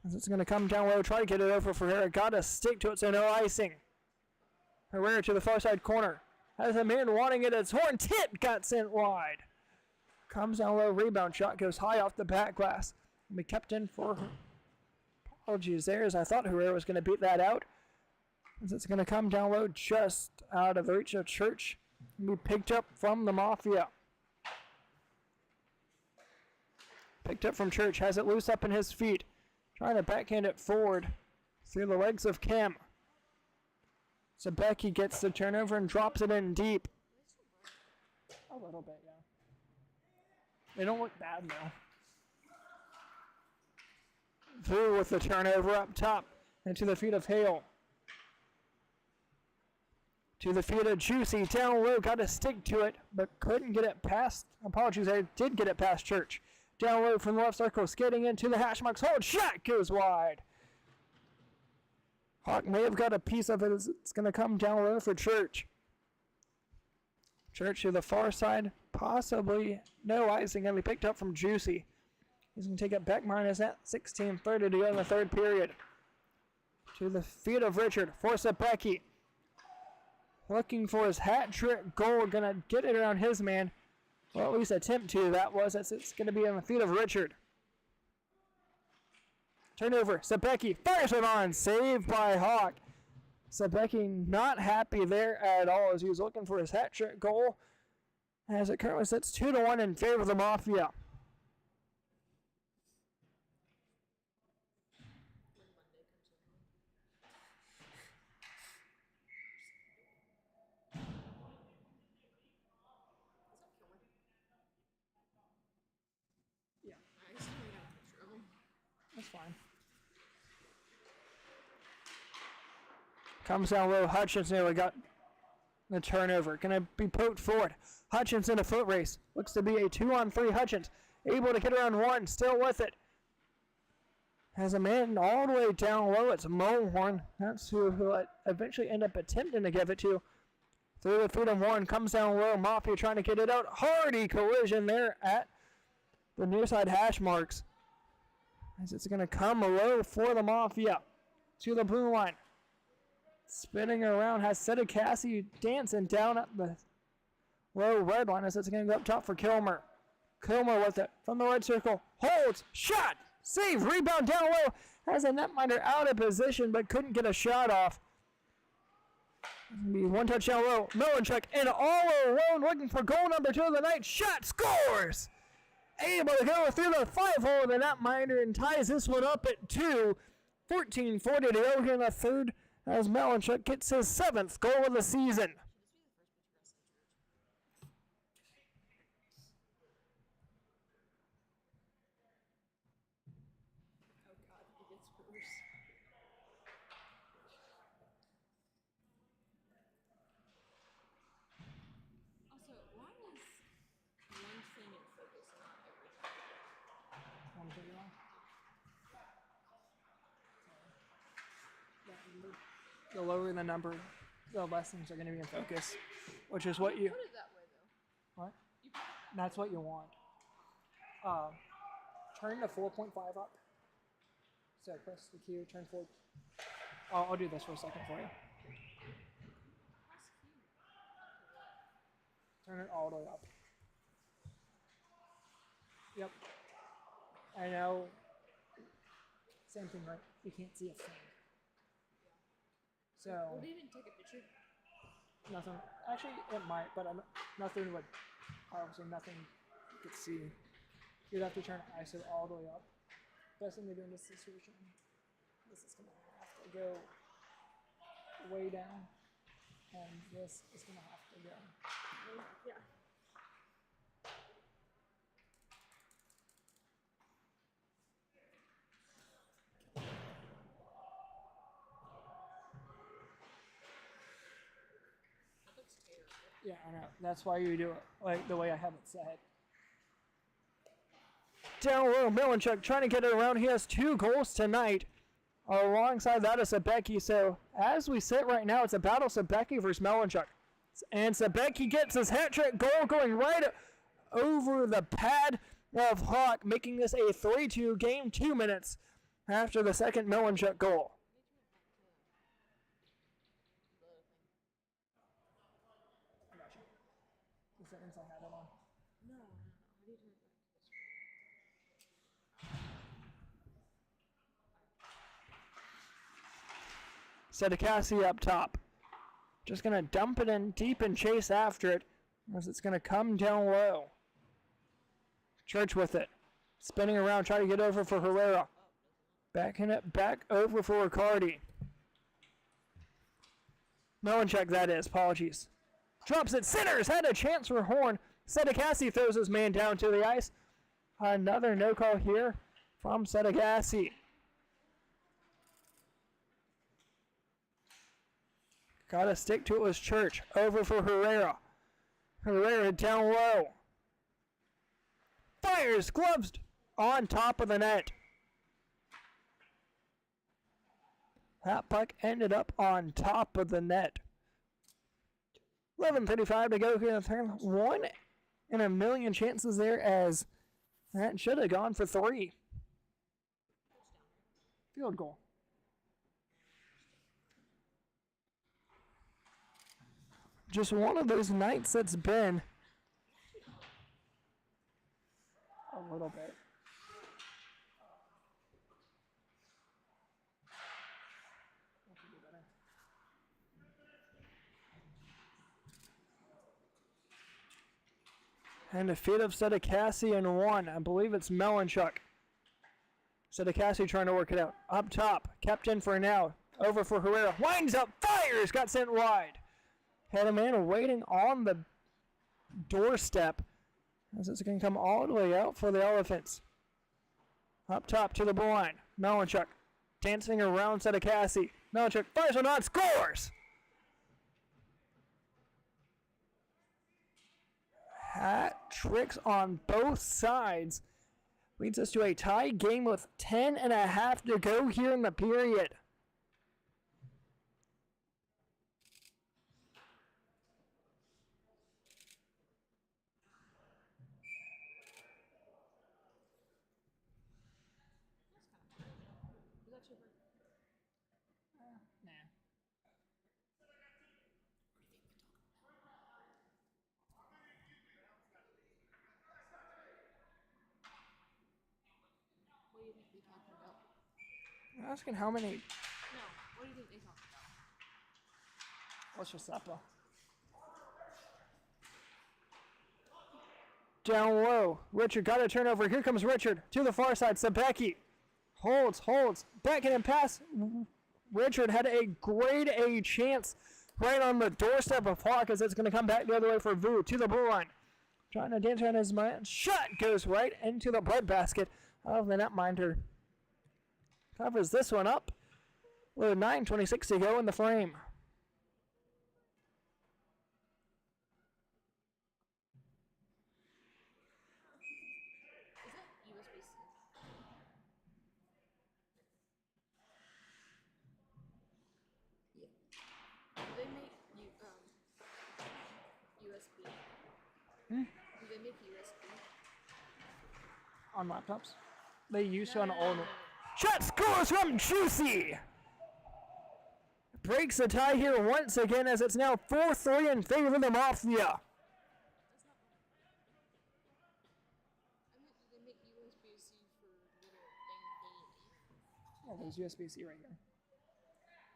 As it's going to come down low, try to get it over for Herrera. Got to stick to it, so no icing. Herrera to the far side corner. Has a man wanting it. It's Horn. Tip got sent wide. Comes down low, rebound shot goes high off the back glass. And be kept in for apologies there, as I thought Herrera was going to beat that out. As it's going to come down low, just out of the reach of Church. And be picked up from the Mafia. Picked up from Church, has it loose up in his feet. Trying to backhand it forward through the legs of Cam. Zabecki gets the turnover and drops it in deep. A little bit, yeah. They don't look bad, though. Through with the turnover up top. And to the feet of Hale. To the feet of Juicy. Down low, got to stick to it, but couldn't get it past. Apologies, I did get it past Church. Down low from the left circle, skating into the hash marks. Hold shot goes wide. Hawk may have got a piece of it. It's going to come down low for Church. Church to the far side. Possibly no icing. Going to be picked up from Juicy. He's going to take it back minus at 16:30 to go in the third period. To the feet of Richard. Force it Becky. Looking for his hat trick goal. Going to get it around his man. Well, at least attempt to. That was. It's going to be on the feet of Richard. Turnover. Zabecki fires it on. Saved by Hawk. Zabecki not happy there at all as he was looking for his hat trick goal. As it currently sits 2-1 in favor of the Mafia. That's fine. Comes down low. Hutchinson nearly got the turnover. Gonna be poked forward. Hutchinson a foot race. Looks to be a 2-on-3 Hutchins. Able to get around one. Still with it. Has a man all the way down low. It's Mohorn. That's who will eventually end up attempting to give it to. Through the feet of Warren. Comes down low. Mafia trying to get it out. Hardy collision there at the near side hash marks. As it's going to come low for the Mafia. To the blue line. Spinning around. Has Seta Cassie dancing down at the low red line as it's going to go up top for Kilmer. Kilmer with it from the red circle. Holds. Shot. Save. Rebound down low. Has a netminder out of position but couldn't get a shot off. Be one touch down low. Melanchuk and all alone looking for goal number 2 of the night. Shot. Scores. Able to go through the 5-hole of the netminder and ties this one up at 2. 14:40 to go here in the third as Melanchuk gets his 7th goal of the season. Oh god, it gets worse. Also, why is one thing in focus not everything? The lower the number, the less things are going to be in focus, which is what you. Put it that way though. What? That's what you want. Turn the 4.5 up. So press the Q, turn forward. I'll do this for a second for you. Turn it all the way up. Yep. I know. Same thing, right? You can't see a thing. So. Would it even take a picture? Nothing. Actually, it might, but nothing would. Obviously, nothing you could see. You'd have to turn ISO all the way up. Best thing to do in this situation. This is gonna have to go way down, and this is gonna have to go. Yeah. That looks terrible. Yeah, I know. That's why you do it like the way I have it set. Down low, Milanchuk trying to get it around. He has 2 goals tonight. Alongside that is Sabecki. So as we sit right now, it's a battle Sabecki versus Milanchuk. And Sabecki gets his hat trick goal going right over the pad of Hawk, making this a 3-2 game, 2 minutes after the second Milanchuk goal. I got you. The settings I had it on. No. How do you turn it back to this screen? Sedekasi up top. Just going to dump it in deep and chase after it as it's going to come down low. Church with it. Spinning around, trying to get over for Herrera. Backing it back over for Riccardi. Milanchuk, that is. Apologies. Drops it. Sinners had a chance for Horn. Sedekasi throws his man down to the ice. Another no call here from Sedekasi. Gotta stick to it was Church. Over for Herrera. Herrera down low. Fires, gloves on top of the net. That puck ended up on top of the net. 11:35 to go here in the third. 1 in a million chances there as that should have gone for 3. Field goal. Just one of those nights that's been a little bit. And a feed of Sedekasi and 1. I believe it's Milanchuk. Sedekasi trying to work it out. Up top. Kept in for now. Over for Herrera. Winds up. Fires. Got sent wide. Had a man waiting on the doorstep as it's going to come all the way out for the Elephants. Up top to the blue line. Milanchuk dancing around Sedekasi. Milanchuk fires or not, scores! Hat tricks on both sides. Leads us to a tie game with 10.5 to go here in the period. What do you think they talking about? I'm asking how many. No. What do you think they talking about? What's your supper? Down low. Richard got a turnover. Here comes Richard to the far side. Sabecki holds. Backing and pass. Richard had a grade A chance right on the doorstep of Hawk as it's going to come back the other way for Vu to the blue line. Trying to dance around his man. Shot goes right into the breadbasket of the netminder. Covers this one up with 9:26 to go in the frame. Is that USB-C? Yeah. Do they make USB? Do they make USB? On laptops? They used to on old Shot scores from Juicy. Breaks the tie here once again as it's now 4-3 in favor of the Mafia. I meant, do they make USB-C for little thing thingy? Oh, there's USB-C right here.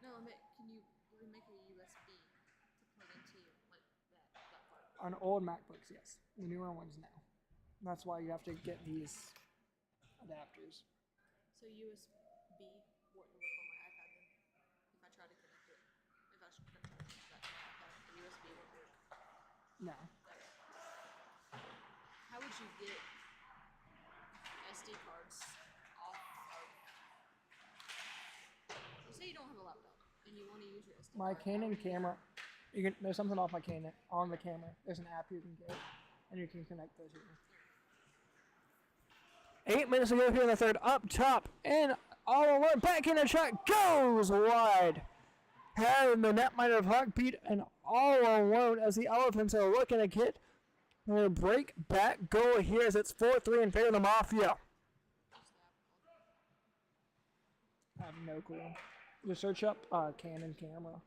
No, I meant, can you make a USB to plug into like that part? On old MacBooks, yes. The newer ones now. That's why you have to get these adapters. So USB wouldn't work on my iPad then. If I try to connect it, if I should try to connect that to my iPad, the USB won't work. No. How would you get SD cards off of? You say you don't have a laptop and you want to use your SD My card. Canon camera. There's something off my Canon on the camera. There's an app you can get, and you can connect those here. 8 minutes to go here in the third. Up top, and all alone. Back in the shot goes wide. And the netminder of Hawkbeat and all alone as the Elephants are looking to get a break back goal here as it's 4-3 in favor of the Mafia. I have no clue. Just search up Canon camera.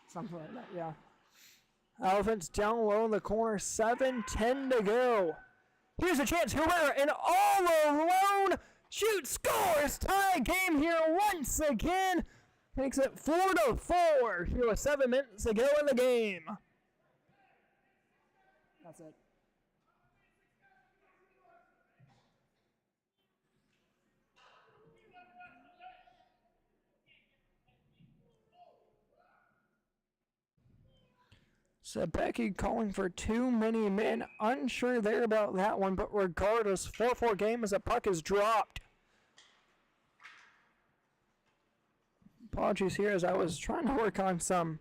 Something like that, yeah. Elephants down low in the corner, 7:10 to go. Here's a chance, Herrera, and all alone, shoot, scores, tie game here once again. Makes it 4-4 here with 7 minutes to go in the game. That's it. Becky calling for too many men. Unsure there about that one, but regardless, 4-4 game as the puck is dropped. Apologies here as I was trying to work on some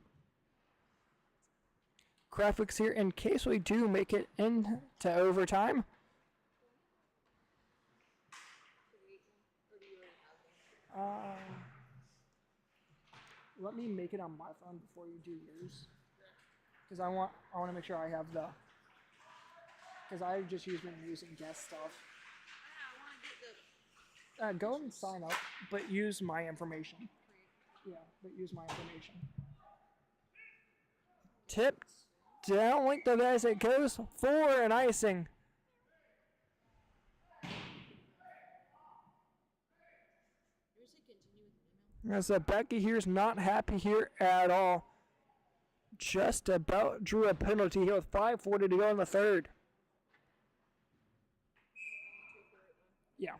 graphics here in case we do make it into overtime. Let me make it on my phone before you do yours. Because I want to make sure I have the, because I just usually using guest stuff. Go and sign up, but use my information. Yeah, but use my information. Tip down link the guys, it goes for an icing. As Becky here's not happy here at all. Just about drew a penalty here with 5:40 to go in the third. Yeah.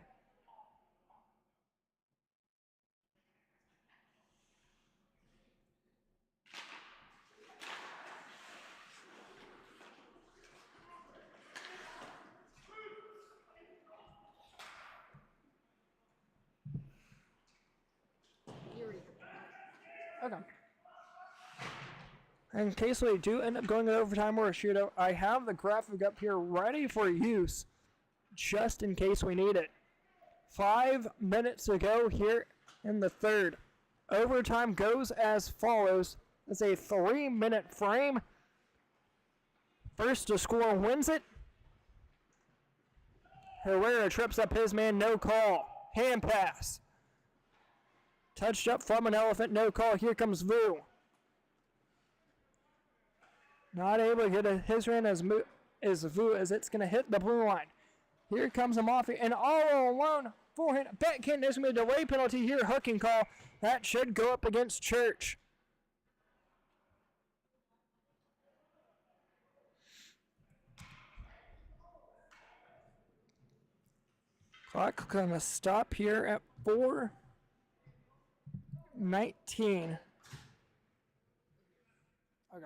Okay. In case we do end up going to overtime or a shootout, I have the graphic up here ready for use, just in case we need it. 5 minutes to go here in the third. Overtime goes as follows. It's a 3-minute frame. First to score wins it. Herrera trips up his man, no call. Hand pass. Touched up from an Elephant, no call. Here comes Vu. Not able to get his run as Vu as it's going to hit the blue line. Here comes a Mafia, and all alone, forehand, backhand, there's going to be a delay penalty here, hooking call. That should go up against Church. Clock going to stop here at 4:19. Okay.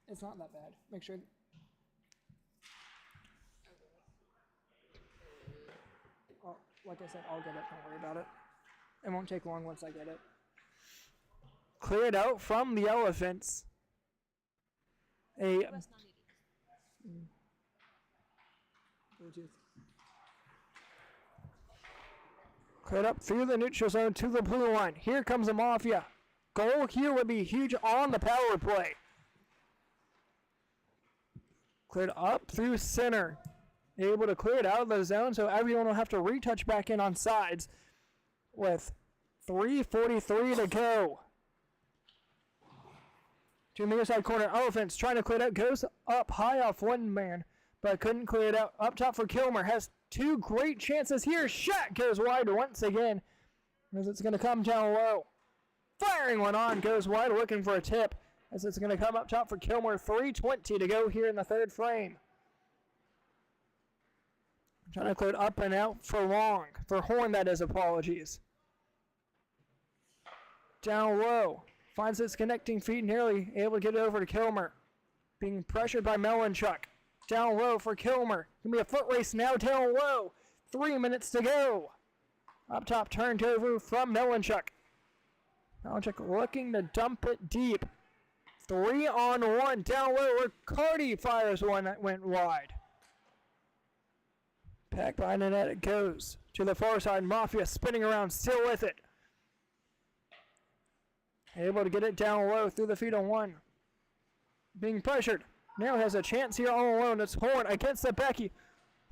It's not that bad. Make sure. like I said, I'll get it. Don't worry about it. It won't take long once I get it. Cleared out from the Elephants. A US 980. Bluetooth. Cleared up through the neutral zone to the blue line. Here comes the Mafia. Goal here would be huge on the power play. Cleared up through center. Able to clear it out of the zone so everyone will have to retouch back in on sides with 3:43 to go. To the near side corner, Elephants trying to clear it out. Goes up high off one man, but couldn't clear it out. Up top for Kilmer. Has two great chances here. Shot goes wide once again as it's going to come down low. Firing one on, goes wide, looking for a tip as it's going to come up top for Kilmer. 3:20 to go here in the third frame. Trying to clear it up and out for Long. For Horn, that is, apologies. Down low. Finds its connecting feet, nearly able to get it over to Kilmer. Being pressured by Melanchuk. Down low for Kilmer. Gonna be a foot race now down low. 3 minutes to go. Up top turned over from Melanchuk. Melanchuk looking to dump it deep. 3-on-1 down low. Riccardi fires one that went wide. Back behind the net it goes. To the far side, Mafia spinning around, still with it. Able to get it down low through the feet of one. Being pressured. Now has a chance here all alone. It's Horn against Sebecki.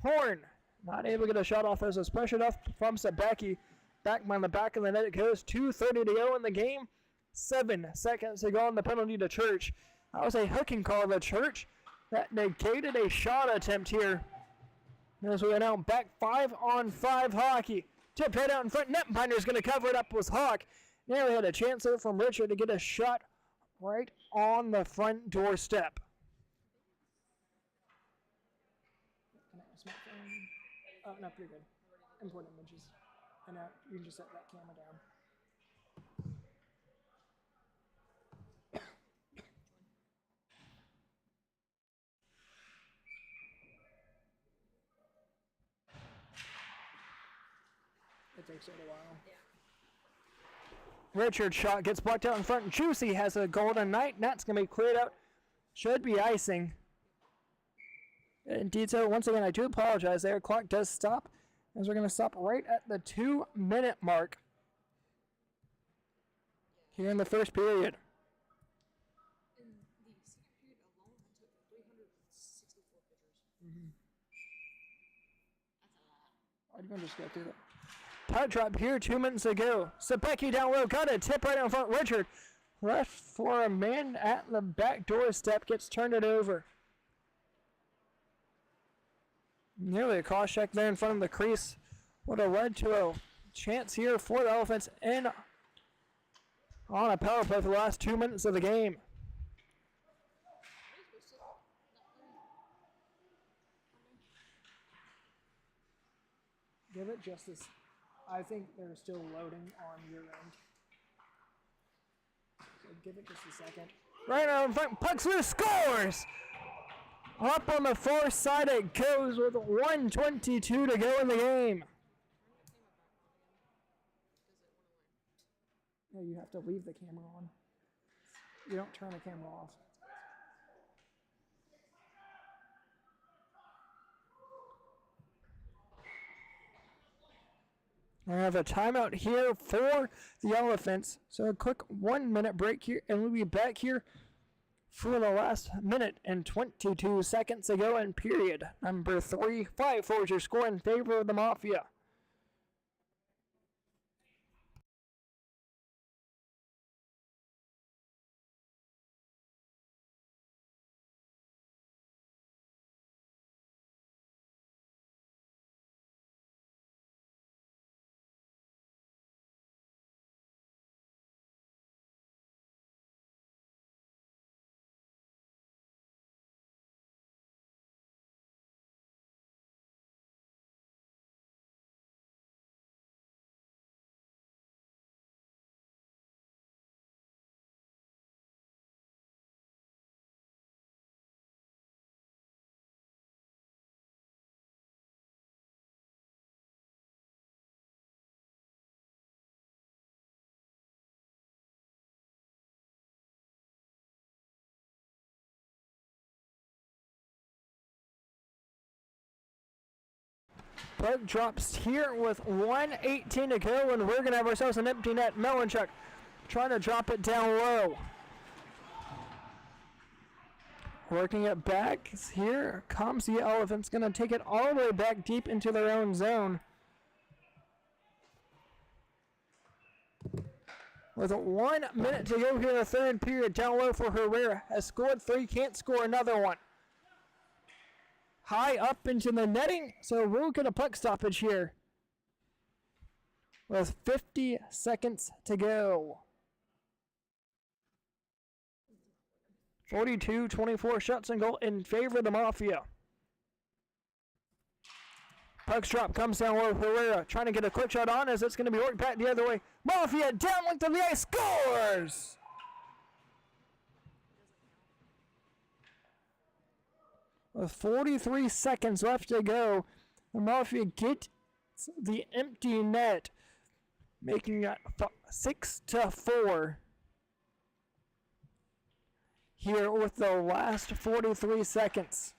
Horn not able to get a shot off as it's pressured off from Sebecki. Back behind the back of the net it goes. 2:30 to go in the game. 7 seconds to go on the penalty to Church. That was a hooking call to Church. That negated a shot attempt here. As we are now back 5-on-5 hockey. Tip head out in front. Netminder's going to cover it up with Hawk. Nearly had a chance there from Richard to get a shot right on the front doorstep. Oh, no, you're good. Import images. And now you can just set that camera down. It takes a little while. Yeah. Richard's shot gets blocked out in front. Juicy has a golden knight. That's going to be cleared out. Should be icing. Indeed so. Once again, I do apologize there. Clock does stop as we're going to stop right at the 2-minute mark here in the first period. In the second period alone, I took 364 pictures. That's a lot. I'm going to just go through that. Puck drop here 2 minutes ago. Sebecki down low. Got a tip right in front. Richard left for a man at the back doorstep. Gets turned it over. Nearly a cross check there in front of the crease. Would have led to a chance here for the Elephants in on a power play for the last 2 minutes of the game. Give it just this. I think they're still loading on your end. So give it just a second. Right now in front, puck's loose, scores! Up on the far side it goes with 1:22 to go in the game. Yeah, you have to leave the camera on. You don't turn the camera off. We have a timeout here for the Elephants. So a quick 1 minute break here, and we'll be back here for the last minute and 22 seconds to go in period number 3. 5-4 is your score in favor of the Mafia. Puck drops here with 1:18 to go, and we're going to have ourselves an empty net. Melanchuk trying to drop it down low. Working it back. Here comes the Elephants. Going to take it all the way back deep into their own zone. With 1 minute to go here in the third period, down low for Herrera. Has scored 3, can't score another one. High up into the netting, so we'll get a puck stoppage here. With 50 seconds to go. 42-24 shots and goal in favor of the Mafia. Puck's drop comes down low. Herrera trying to get a quick shot on as it's going to be worked back the other way. Mafia down length of the ice, scores! With 43 seconds left to go, the Mafia get the empty net, making it 6-4. Here with the last 43 seconds.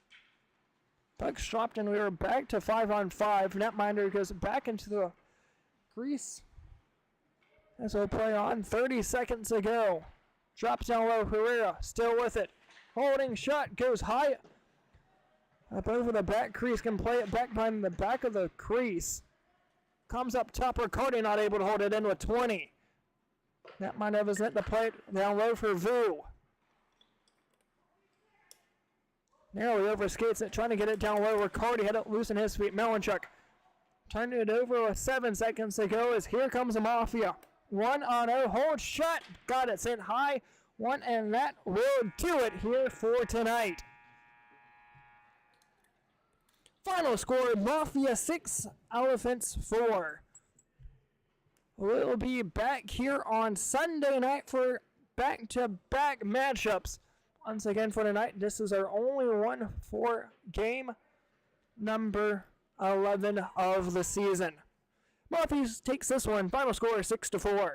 Puck's dropped and we are back to 5-on-5. Netminder goes back into the crease as we play on. 30 seconds to go. Drops down low. Herrera still with it. Holding shot goes high up over the back crease. Can play it back behind the back of the crease. Comes up top. Ricardi not able to hold it in with 20. Netminder has net to play it down low for Vu. Narrowly over skates it, trying to get it down low. Ricardi had it loose in his feet. Melanchuk turned it over with 7 seconds to go as here comes the Mafia. 1-0, hold shot, got it sent high. One, and that will do it here for tonight. Final score, Mafia 6, Elephants 4. We'll be back here on Sunday night for back-to-back matchups. Once again for tonight, this is our only one for game number 11 of the season. Mafia takes this one. Final score 6-4.